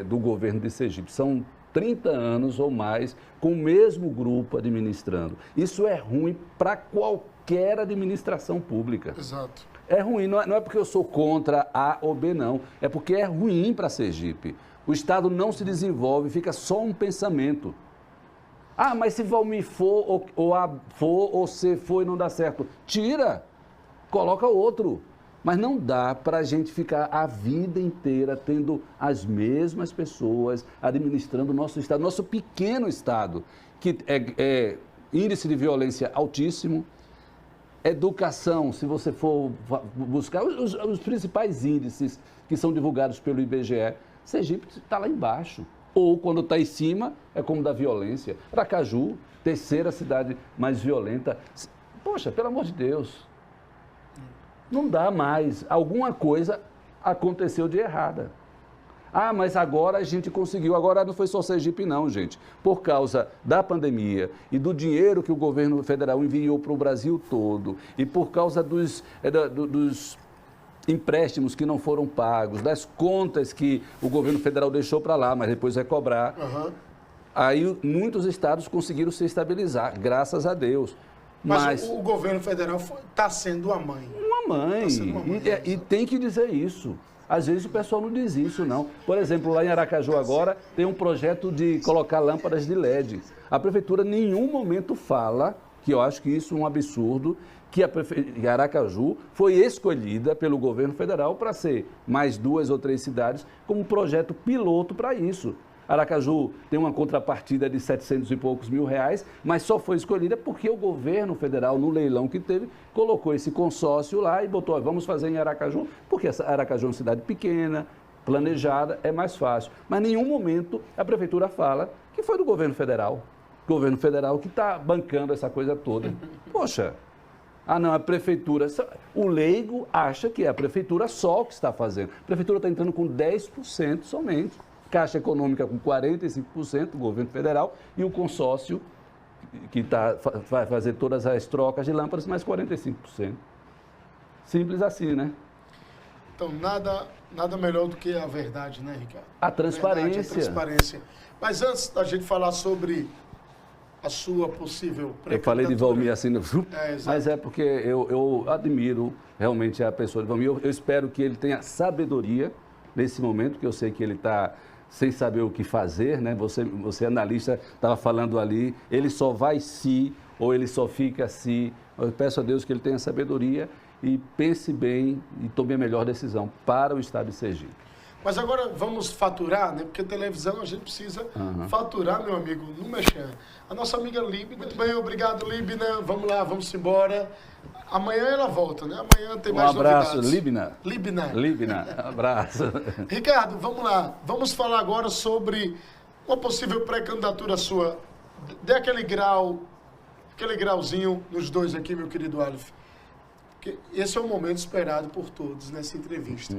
do governo de Sergipe. São 30 anos ou mais com o mesmo grupo administrando. Isso é ruim para qualquer administração pública. Exato. É ruim, não é porque eu sou contra A ou B, não. É porque é ruim para Sergipe. O Estado não se desenvolve, fica só um pensamento. Mas se Valmir for, ou A for, ou C for e não dá certo, tira, coloca outro. Mas não dá para a gente ficar a vida inteira tendo as mesmas pessoas administrando o nosso Estado, nosso pequeno Estado, que é índice de violência altíssimo, educação, se você for buscar os principais índices que são divulgados pelo IBGE, Sergipe está lá embaixo. Ou quando está em cima, é como da violência. Aracaju, terceira cidade mais violenta. Poxa, pelo amor de Deus, não dá mais. Alguma coisa aconteceu de errada. Mas agora a gente conseguiu. Agora não foi só Sergipe não, gente. Por causa da pandemia e do dinheiro que o governo federal enviou para o Brasil todo e por causa dos empréstimos que não foram pagos, das contas que o governo federal deixou para lá, mas depois vai cobrar. Aí muitos estados conseguiram se estabilizar, graças a Deus. Mas o governo federal está sendo a mãe. Uma mãe. E tem que dizer isso. Às vezes o pessoal não diz isso, não. Por exemplo, lá em Aracaju agora tem um projeto de colocar lâmpadas de LED. A prefeitura em nenhum momento fala, que eu acho que isso é um absurdo, que a Aracaju foi escolhida pelo governo federal para ser mais 2 ou 3 cidades como um projeto piloto para isso. Aracaju tem uma contrapartida de 700 e poucos mil reais, mas só foi escolhida porque o governo federal, no leilão que teve, colocou esse consórcio lá e botou, vamos fazer em Aracaju, porque Aracaju é uma cidade pequena, planejada, é mais fácil. Mas em nenhum momento a prefeitura fala que foi do governo federal. O governo federal que está bancando essa coisa toda. Poxa, não, a prefeitura... O leigo acha que é a prefeitura só que está fazendo. A prefeitura está entrando com 10% somente. Caixa Econômica com 45%, do governo federal, e o consórcio, que vai fazer todas as trocas de lâmpadas, mais 45%. Simples assim, né? Então, nada melhor do que a verdade, né, Ricardo? A transparência. Verdade, a transparência. Mas antes da gente falar sobre a sua possível pré-candidatura... Eu falei de Valmir assim, exato. Mas é porque eu admiro realmente a pessoa de Valmir. Eu espero que ele tenha sabedoria nesse momento, que eu sei que ele está sem saber o que fazer, né? Você analista, estava falando ali, ele só vai se, ou ele só fica se. Eu peço a Deus que ele tenha sabedoria e pense bem e tome a melhor decisão para o Estado de Sergipe. Mas agora vamos faturar, né? Porque televisão a gente precisa faturar, meu amigo, no Mechan. A nossa amiga Líbina. Muito bem, obrigado, Líbina. Vamos lá, vamos embora. Amanhã ela volta, né? Amanhã tem mais abraço, novidades. Líbina. Líbina. Líbina, abraço. Ricardo, vamos lá. Vamos falar agora sobre uma possível pré-candidatura sua. Dê aquele grauzinho nos dois aqui, meu querido Aleph. Esse é o momento esperado por todos nessa entrevista.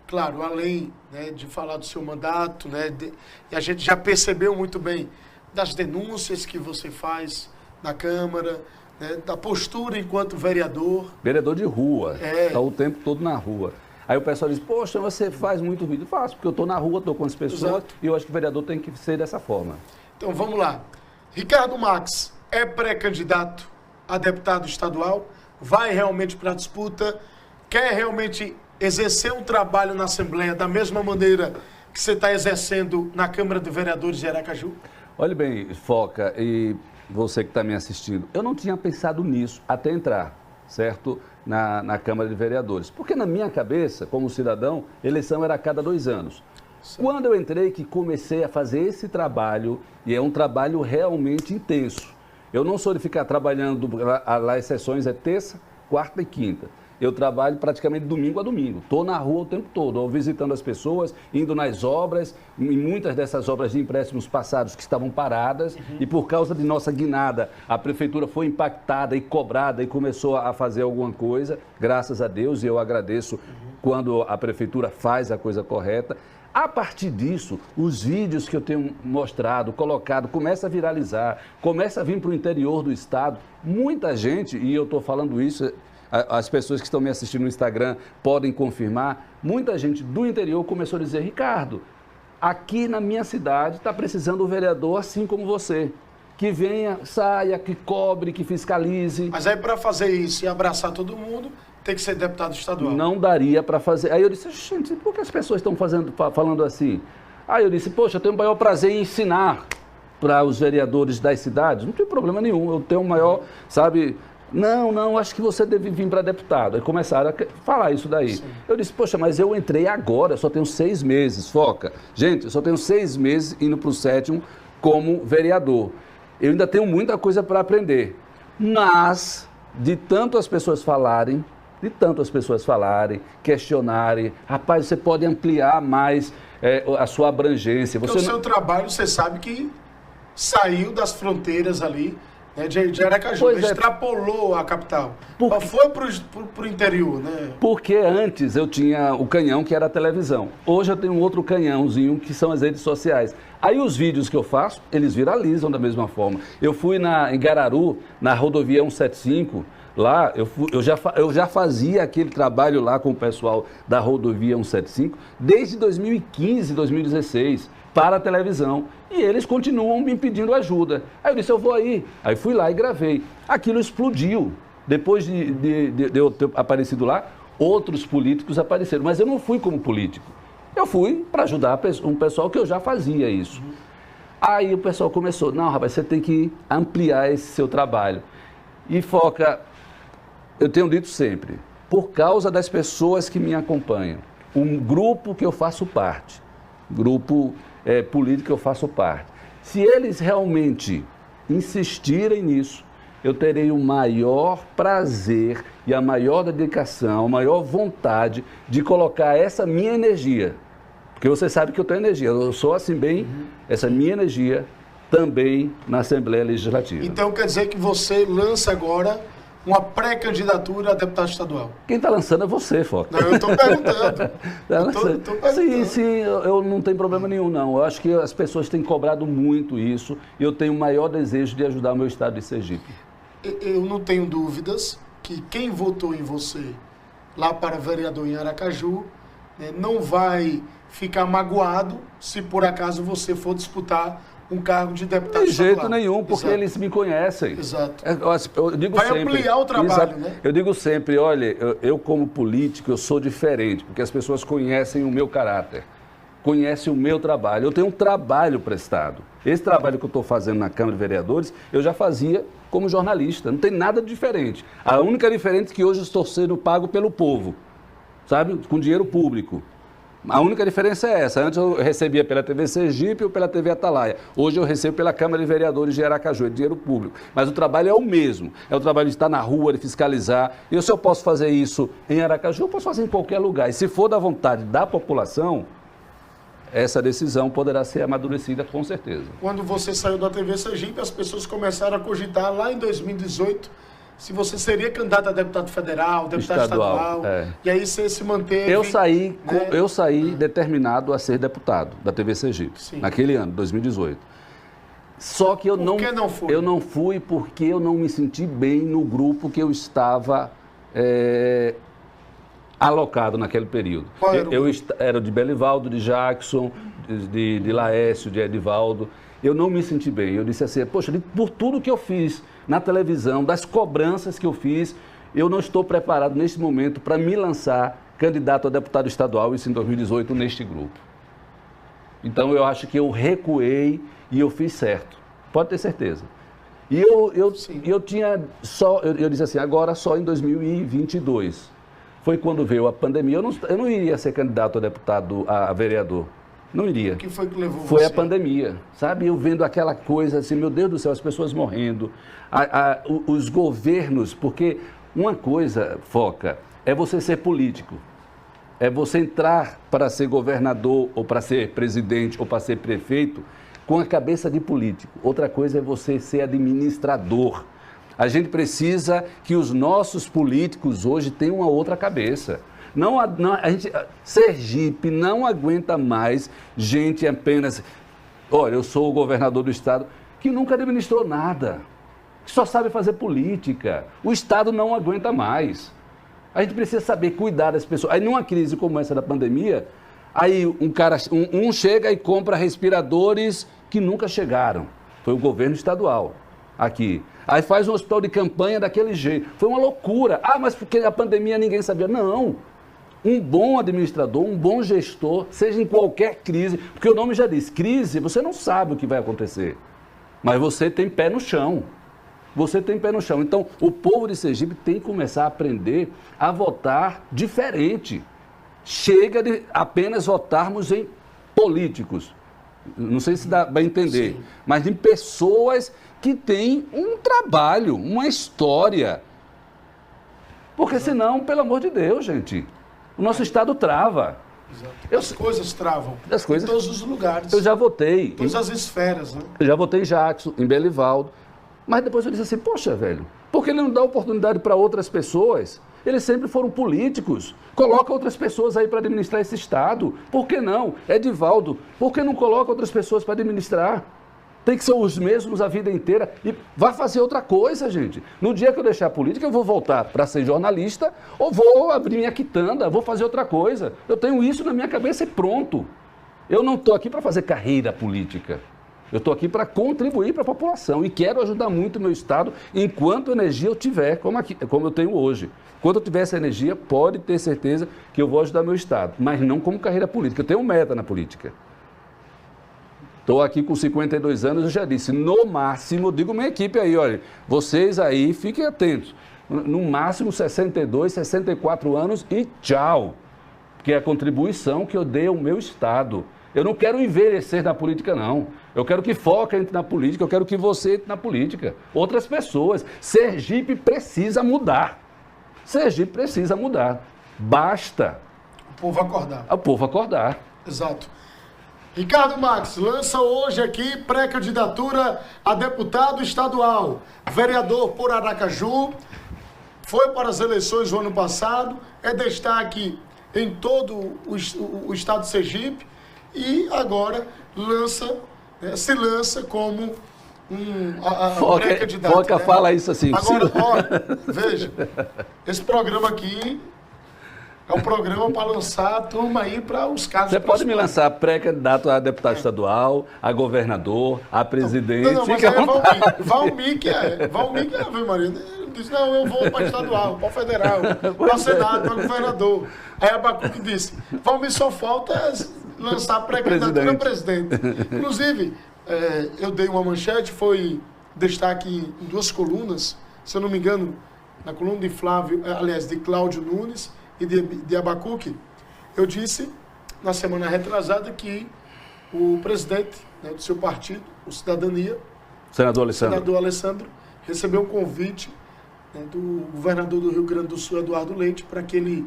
Claro, além, né, de falar do seu mandato, né, e a gente já percebeu muito bem das denúncias que você faz na Câmara, né, da postura enquanto vereador. Vereador de rua, está o tempo todo na rua. Aí o pessoal diz, poxa, você faz muito vídeo. Faço, porque eu estou na rua, estou com as pessoas. Exato. E eu acho que o vereador tem que ser dessa forma. Então, vamos lá. Ricardo Max é pré-candidato a deputado estadual? Vai realmente para a disputa? Quer realmente exercer um trabalho na Assembleia da mesma maneira que você está exercendo na Câmara de Vereadores de Aracaju? Olha bem, Foca, e você que está me assistindo, eu não tinha pensado nisso até entrar, certo? Na Câmara de Vereadores. Porque na minha cabeça, como cidadão, eleição era a cada 2 anos. Sim. Quando eu entrei, que comecei a fazer esse trabalho, e é um trabalho realmente intenso. Eu não sou de ficar trabalhando, lá as sessões é terça, quarta e quinta. Eu trabalho praticamente domingo a domingo. Estou na rua o tempo todo, ou visitando as pessoas, indo nas obras, em muitas dessas obras de empréstimos passados que estavam paradas, e por causa de nossa guinada, a prefeitura foi impactada e cobrada e começou a fazer alguma coisa, graças a Deus, e eu agradeço quando a prefeitura faz a coisa correta. A partir disso, os vídeos que eu tenho mostrado, colocado, começa a viralizar, começa a vir para o interior do estado. Muita gente, e eu estou falando isso, as pessoas que estão me assistindo no Instagram podem confirmar, muita gente do interior começou a dizer, Ricardo, aqui na minha cidade está precisando um vereador assim como você, que venha, saia, que cobre, que fiscalize. Mas aí para fazer isso e abraçar todo mundo, tem que ser deputado estadual. Não daria para fazer. Aí eu disse, gente, por que as pessoas estão falando assim? Aí eu disse, poxa, eu tenho o maior prazer em ensinar para os vereadores das cidades, não tem problema nenhum, eu tenho o maior, sabe... Não, acho que você deve vir para deputado. Aí começaram a falar isso daí. Sim. Eu disse, poxa, mas eu entrei agora, só tenho 6 meses, Foca. Gente, eu só tenho 6 meses indo para o 7º como vereador. Eu ainda tenho muita coisa para aprender. Mas, de tanto as pessoas falarem, questionarem, rapaz, você pode ampliar mais a sua abrangência. Porque o seu trabalho, você sabe que saiu das fronteiras ali, né, de Aracaju, extrapolou a capital. Foi para o interior, né? Porque antes eu tinha o canhão, que era a televisão. Hoje eu tenho um outro canhãozinho, que são as redes sociais. Aí os vídeos que eu faço, eles viralizam da mesma forma. Eu fui em Gararu, na rodovia 175, lá eu já fazia aquele trabalho lá com o pessoal da rodovia 175 desde 2015, 2016. Para a televisão, e eles continuam me pedindo ajuda. Aí eu disse, eu vou aí. Aí fui lá e gravei. Aquilo explodiu. Depois de eu ter aparecido lá, outros políticos apareceram, mas eu não fui como político. Eu fui para ajudar um pessoal que eu já fazia isso. Aí o pessoal começou, não, rapaz, você tem que ampliar esse seu trabalho. E Foca, eu tenho dito sempre, por causa das pessoas que me acompanham, um grupo que eu faço parte, grupo político que eu faço parte. Se eles realmente insistirem nisso, eu terei o maior prazer e a maior dedicação, a maior vontade de colocar essa minha energia. Porque você sabe que eu tenho energia, eu sou assim bem, essa minha energia também na Assembleia Legislativa. Então quer dizer que você lança agora uma pré-candidatura a deputado estadual? Quem está lançando é você, Foca. Não, eu estou perguntando. Sim, eu não tenho problema nenhum, não. Eu acho que as pessoas têm cobrado muito isso e eu tenho o maior desejo de ajudar o meu estado de Sergipe. Eu não tenho dúvidas que quem votou em você lá para vereador em Aracaju, né, não vai ficar magoado se por acaso você for disputar um cargo de deputado estadual. De jeito nenhum, porque eles me conhecem. Exato. Eu digo vai sempre, ampliar o trabalho, né? Eu digo sempre, olha, eu como político, eu sou diferente, porque as pessoas conhecem o meu caráter, conhecem o meu trabalho. Eu tenho um trabalho prestado. Esse trabalho que eu estou fazendo na Câmara de Vereadores, eu já fazia como jornalista, não tem nada de diferente. A única diferença é que hoje eu estou sendo pago pelo povo, sabe? Com dinheiro público. A única diferença é essa. Antes eu recebia pela TV Sergipe ou pela TV Atalaia. Hoje eu recebo pela Câmara de Vereadores de Aracaju, é dinheiro público. Mas o trabalho é o mesmo. É o trabalho de estar na rua, de fiscalizar. E se eu posso fazer isso em Aracaju, eu posso fazer em qualquer lugar. E se for da vontade da população, essa decisão poderá ser amadurecida com certeza. Quando você saiu da TV Sergipe, as pessoas começaram a cogitar lá em 2018 se você seria candidato a deputado federal, deputado estadual. E aí você se manteve... Eu saí determinado a ser deputado da TV Sergipe, naquele ano, 2018. Só que Por que não foi? Eu não fui porque eu não me senti bem no grupo que eu estava alocado naquele período. Qual era eu era de Belivaldo, de Jackson, de Laércio, de Edivaldo. Eu não me senti bem. Eu disse assim, poxa, por tudo que eu fiz na televisão, das cobranças que eu fiz, eu não estou preparado neste momento para me lançar candidato a deputado estadual, isso em 2018, neste grupo. Então eu acho que eu recuei e eu fiz certo. Pode ter certeza. E eu tinha só, eu disse assim, agora só em 2022. Foi quando veio a pandemia. Eu não iria ser candidato a deputado, a vereador. Não iria. O que foi que levou Foi você? a pandemia, sabe? Eu vendo aquela coisa assim, meu Deus do céu, as pessoas morrendo, os governos, porque uma coisa, Foca, é você ser político, é você entrar para ser governador, ou para ser presidente, ou para ser prefeito, com a cabeça de político. Outra coisa é você ser administrador. A gente precisa que os nossos políticos hoje tenham uma outra cabeça. Sergipe não aguenta mais gente apenas... Olha, eu sou o governador do estado que nunca administrou nada, que só sabe fazer política. O estado não aguenta mais. A gente precisa saber cuidar das pessoas. Aí numa crise como essa da pandemia, aí um chega e compra respiradores que nunca chegaram. Foi o governo estadual aqui. Aí faz um hospital de campanha daquele jeito. Foi uma loucura. Ah, mas porque a pandemia ninguém sabia. Não. Um bom administrador, um bom gestor, seja em qualquer crise, porque o nome já diz, crise, você não sabe o que vai acontecer, mas você tem pé no chão. Você tem pé no chão. Então, o povo de Sergipe tem que começar a aprender a votar diferente. Chega de apenas votarmos em políticos. Não sei se dá para entender, Sim. mas em pessoas que têm um trabalho, uma história. Porque senão, pelo amor de Deus, gente, o nosso estado trava. As coisas travam. As coisas... Em todos os lugares. Eu já votei. Em todas as esferas, né? Eu já votei em Jackson, em Belivaldo. Mas depois eu disse assim, poxa, velho, por que ele não dá oportunidade para outras pessoas? Eles sempre foram políticos. Coloca outras pessoas aí para administrar esse estado. Por que não? Edivaldo, por que não coloca outras pessoas para administrar? Tem que ser os mesmos a vida inteira e vai fazer outra coisa, gente. No dia que eu deixar a política, eu vou voltar para ser jornalista ou vou abrir minha quitanda, vou fazer outra coisa. Eu tenho isso na minha cabeça e pronto. Eu não estou aqui para fazer carreira política. Eu estou aqui para contribuir para a população e quero ajudar muito o meu estado enquanto energia eu tiver, como eu tenho hoje. Quando eu tiver essa energia, pode ter certeza que eu vou ajudar meu estado, mas não como carreira política. Eu tenho meta na política. Estou aqui com 52 anos, eu já disse, no máximo, digo minha equipe aí, olha, vocês aí fiquem atentos, no máximo 62, 64 anos e tchau, porque é a contribuição que eu dei ao meu estado. Eu não quero envelhecer na política, não. Eu quero que Foca entre na política, eu quero que você entre na política. Outras pessoas. Sergipe precisa mudar. Sergipe precisa mudar. Basta. O povo acordar. O povo acordar. Exato. Ricardo Max lança hoje aqui pré-candidatura a deputado estadual, vereador por Aracaju, foi para as eleições o ano passado, é destaque em todo o estado de Sergipe e agora se lança como pré-candidato. Foca fala isso assim. Agora, olha, veja, esse programa aqui... É um programa para lançar a turma aí para os casos... Você pode me lançar pré-candidato a deputado estadual, a governador, a presidente... Não, mas é Valmir que é, Ave Maria. Ele disse, não, eu vou para estadual, para federal, para senado, para governador. Aí a Abacuque disse, Valmir só falta lançar pré-candidatura a presidente. Inclusive, eu dei uma manchete, foi destaque em 2 colunas, se eu não me engano, na coluna de Cláudio Nunes, e de Abacuque, eu disse na semana retrasada, que o presidente, né, do seu partido, o Cidadania, Senador Alessandro, recebeu um convite, né, do governador do Rio Grande do Sul, Eduardo Leite, para que ele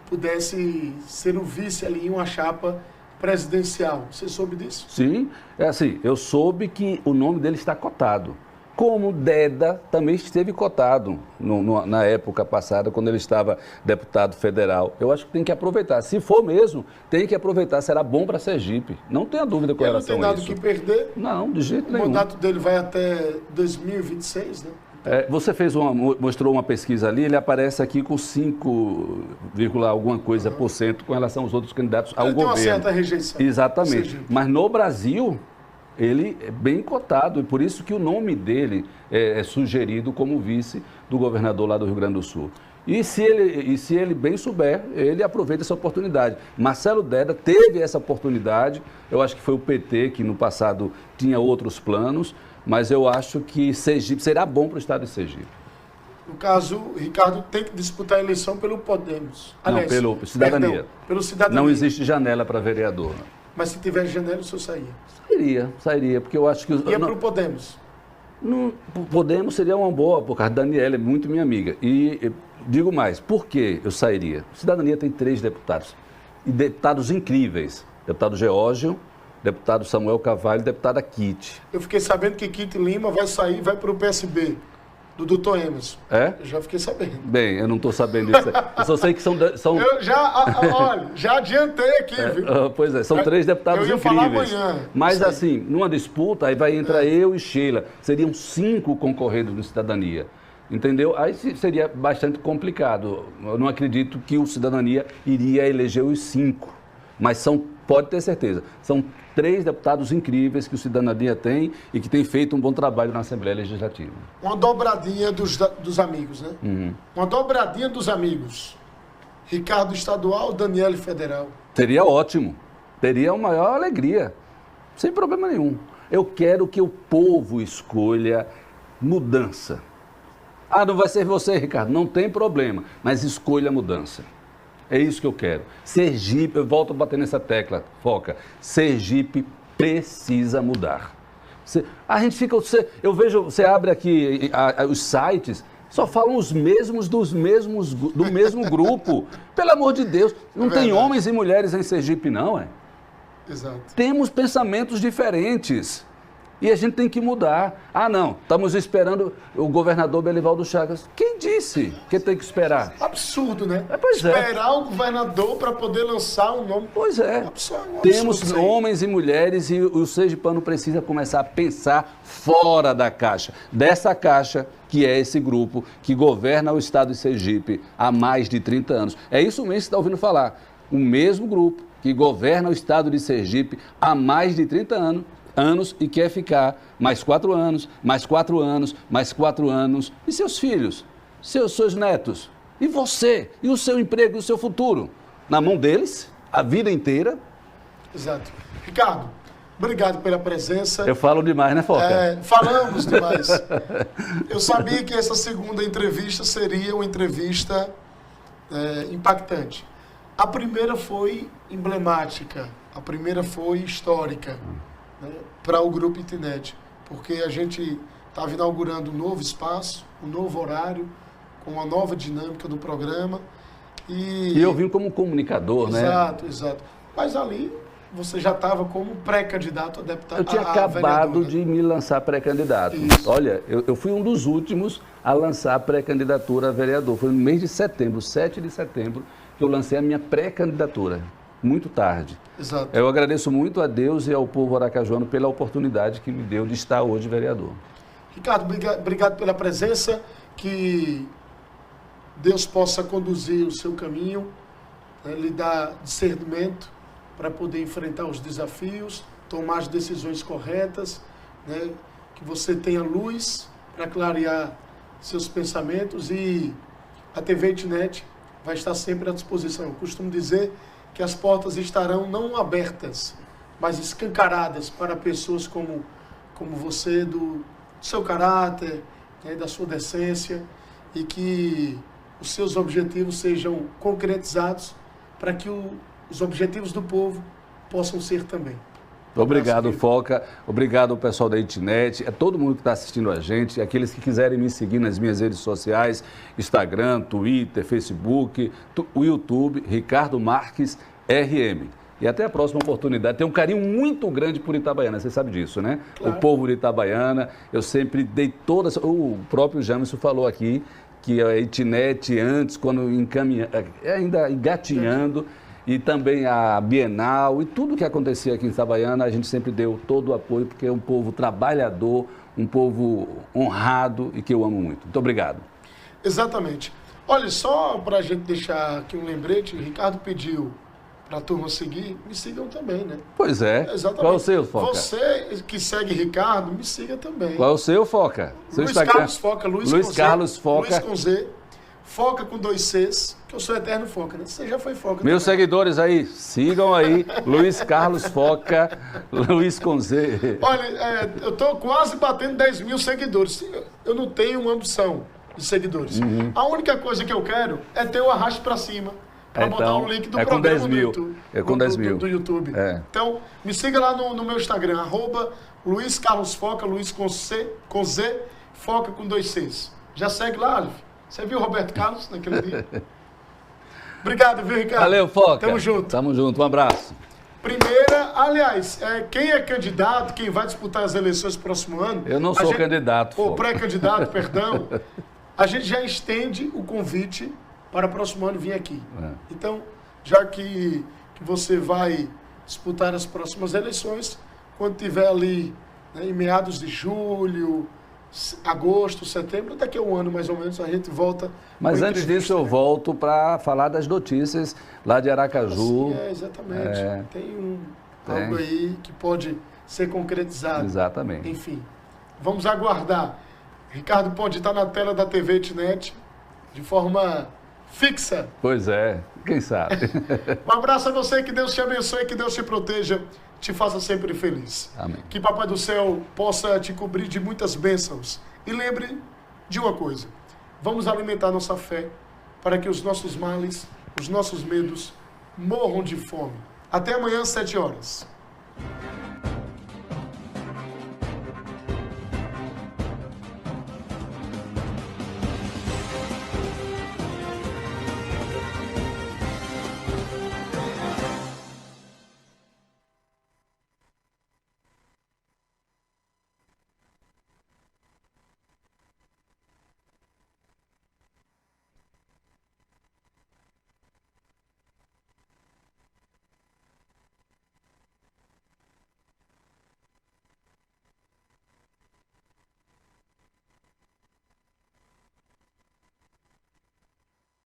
pudesse ser o vice ali em uma chapa presidencial. Você soube disso? Sim, é assim, eu soube que o nome dele está cotado. Como Deda também esteve cotado na época passada, quando ele estava deputado federal. Eu acho que tem que aproveitar. Se for mesmo, tem que aproveitar. Será bom para Sergipe. Não tenha dúvida com relação a isso. Ele não tem nada que perder. Não, de jeito nenhum. O mandato dele vai até 2026, né? Você mostrou uma pesquisa ali, ele aparece aqui com 5, alguma coisa por cento com relação aos outros candidatos ao governo. Tem uma certa rejeição. Exatamente. Mas no Brasil, ele é bem cotado, e por isso que o nome dele é sugerido como vice do governador lá do Rio Grande do Sul. E se ele bem souber, ele aproveita essa oportunidade. Marcelo Deda teve essa oportunidade, eu acho que foi o PT que no passado tinha outros planos, mas eu acho que Sergipe será bom para o estado de Sergipe. No caso, Ricardo tem que disputar a eleição pelo Podemos. Aliás, não, pelo Cidadania. Perdão, pelo Cidadania. Não existe janela para vereador. Mas se tiver janela, o senhor sairia? Sairia, porque eu acho que... Ia para o Podemos? Não, Podemos seria uma boa, porque a Daniela é muito minha amiga. E digo mais, por que eu sairia? Cidadania tem 3 deputados, e deputados incríveis. Deputado Geórgio, deputado Samuel Carvalho e deputada Kitty. Eu fiquei sabendo que Kitty Lima vai sair e vai para o PSB, do Dr. Emerson. É? Eu já fiquei sabendo. Bem, eu não estou sabendo disso. Eu só sei que são... Eu olha, já adiantei aqui, viu? Pois é, são 3 deputados incríveis. Eu ia falar amanhã. Mas assim, numa disputa, aí vai entrar eu e Sheila. Seriam 5 concorrendo no Cidadania. Entendeu? Aí seria bastante complicado. Eu não acredito que o Cidadania iria eleger os 5. Mas pode ter certeza, são 3 deputados incríveis que o Cidadania tem e que tem feito um bom trabalho na Assembleia Legislativa. Uma dobradinha dos amigos, né? Uhum. Uma dobradinha dos amigos. Ricardo estadual, Daniele federal. Seria ótimo. Teria a maior alegria. Sem problema nenhum. Eu quero que o povo escolha mudança. Ah, não vai ser você, Ricardo. Não tem problema, mas escolha a mudança. É isso que eu quero. Sergipe, eu volto a bater nessa tecla, Foca. Sergipe precisa mudar. A gente fica, eu vejo, você abre aqui os sites, só falam os mesmos do mesmo grupo. Pelo amor de Deus, não tem homens e mulheres em Sergipe, não, é? Exato. Temos pensamentos diferentes. E a gente tem que mudar. Ah, não, estamos esperando o governador Belivaldo Chagas. Quem disse que tem que esperar? Absurdo, né? Pois esperar o governador para poder lançar um nome. Pois é. Absurdo. Temos homens e mulheres e o sergipano precisa começar a pensar fora da caixa. Dessa caixa que é esse grupo que governa o estado de Sergipe há mais de 30 anos. É isso mesmo que você está ouvindo falar. O mesmo grupo que governa o estado de Sergipe há mais de 30 anos e quer ficar mais 4 anos, mais 4 anos, mais 4 anos. E seus filhos, seus netos? E você? E o seu emprego, e o seu futuro? Na mão deles, a vida inteira? Exato. Ricardo, obrigado pela presença. Eu falo demais, né, Foca? Falamos demais. Eu sabia que essa segunda entrevista seria uma entrevista impactante. A primeira foi emblemática, a primeira foi histórica, né, para o Grupo Internet, porque a gente estava inaugurando um novo espaço, um novo horário, com uma nova dinâmica do programa. E eu vim como comunicador, né? Exato. Mas ali você já estava como pré-candidato a deputado. Eu tinha acabado de me lançar pré-candidato. Olha, eu fui um dos últimos a lançar a pré-candidatura a vereador. Foi no mês de setembro, 7 de setembro, que eu lancei a minha pré-candidatura. Muito tarde. Exato. Eu agradeço muito a Deus e ao povo aracajuano pela oportunidade que me deu de estar hoje vereador. Ricardo, obrigado pela presença, que Deus possa conduzir o seu caminho, né, lhe dar discernimento para poder enfrentar os desafios, tomar as decisões corretas, né, que você tenha luz para clarear seus pensamentos, e a TV Internet vai estar sempre à disposição. Eu costumo dizer que as portas estarão não abertas, mas escancaradas para pessoas como você, do seu caráter, né, da sua decência, e que os seus objetivos sejam concretizados para que os objetivos do povo possam ser também. Obrigado, Foca. Obrigado ao pessoal da Itnet, a todo mundo que está assistindo a gente, aqueles que quiserem me seguir nas minhas redes sociais, Instagram, Twitter, Facebook, o YouTube, Ricardo Marques RM. E até a próxima oportunidade. Tenho um carinho muito grande por Itabaiana, você sabe disso, né? Claro. O povo de Itabaiana, eu sempre dei todas... O próprio Jamerson falou aqui que a Itnet antes, quando ainda engatinhando... E também a Bienal e tudo que acontecia aqui em Itabaiana, a gente sempre deu todo o apoio, porque é um povo trabalhador, um povo honrado e que eu amo muito. Muito obrigado. Exatamente. Olha, só para a gente deixar aqui um lembrete, o Ricardo pediu para a turma seguir, me sigam também, né? Pois é. Exatamente. Qual é o seu, Foca? Você que segue Ricardo, me siga também. Qual é o seu, Foca? Seu Luiz Instagram? Carlos Foca, Luiz Carlos Foca. Luiz com Z, Foca com 2 Cs, que eu sou eterno Foca, né? Você já foi Foca. Meus também. seguidores aí, sigam aí, Luiz Carlos Foca, Luiz com Z. Olha, eu estou quase batendo 10 mil seguidores. Eu não tenho uma ambição de seguidores. A única coisa que eu quero é ter o arraste para cima, para botar o link do programa com 10 mil. do YouTube. É com 10 mil. Do YouTube. É. Então, me siga lá no meu Instagram, Luiz Carlos Foca, Luiz com Z, Foca com 2 Cs. Já segue lá, Alif. Você viu o Roberto Carlos naquele dia? Obrigado, viu, Ricardo? Valeu, Foca. Tamo junto. Tamo junto, um abraço. Primeira, aliás, quem é candidato, quem vai disputar as eleições no próximo ano... Eu não sou candidato. Ou pré-candidato, perdão. A gente já estende o convite para o próximo ano vir aqui. Então, já que você vai disputar as próximas eleições, quando tiver ali, né, em meados de julho... agosto, setembro, daqui a um ano mais ou menos, a gente volta. Mas antes disso eu volto para falar das notícias lá de Aracaju. Assim, exatamente. Tem algo aí que pode ser concretizado. Exatamente. Enfim, vamos aguardar. Ricardo pode estar na tela da TV Itnet de forma fixa. Pois é, quem sabe. Um abraço a você, que Deus te abençoe, que Deus te proteja, te faça sempre feliz. Amém. Que Papai do Céu possa te cobrir de muitas bênçãos. E lembre de uma coisa, vamos alimentar nossa fé para que os nossos males, os nossos medos morram de fome. Até amanhã, às 7 horas.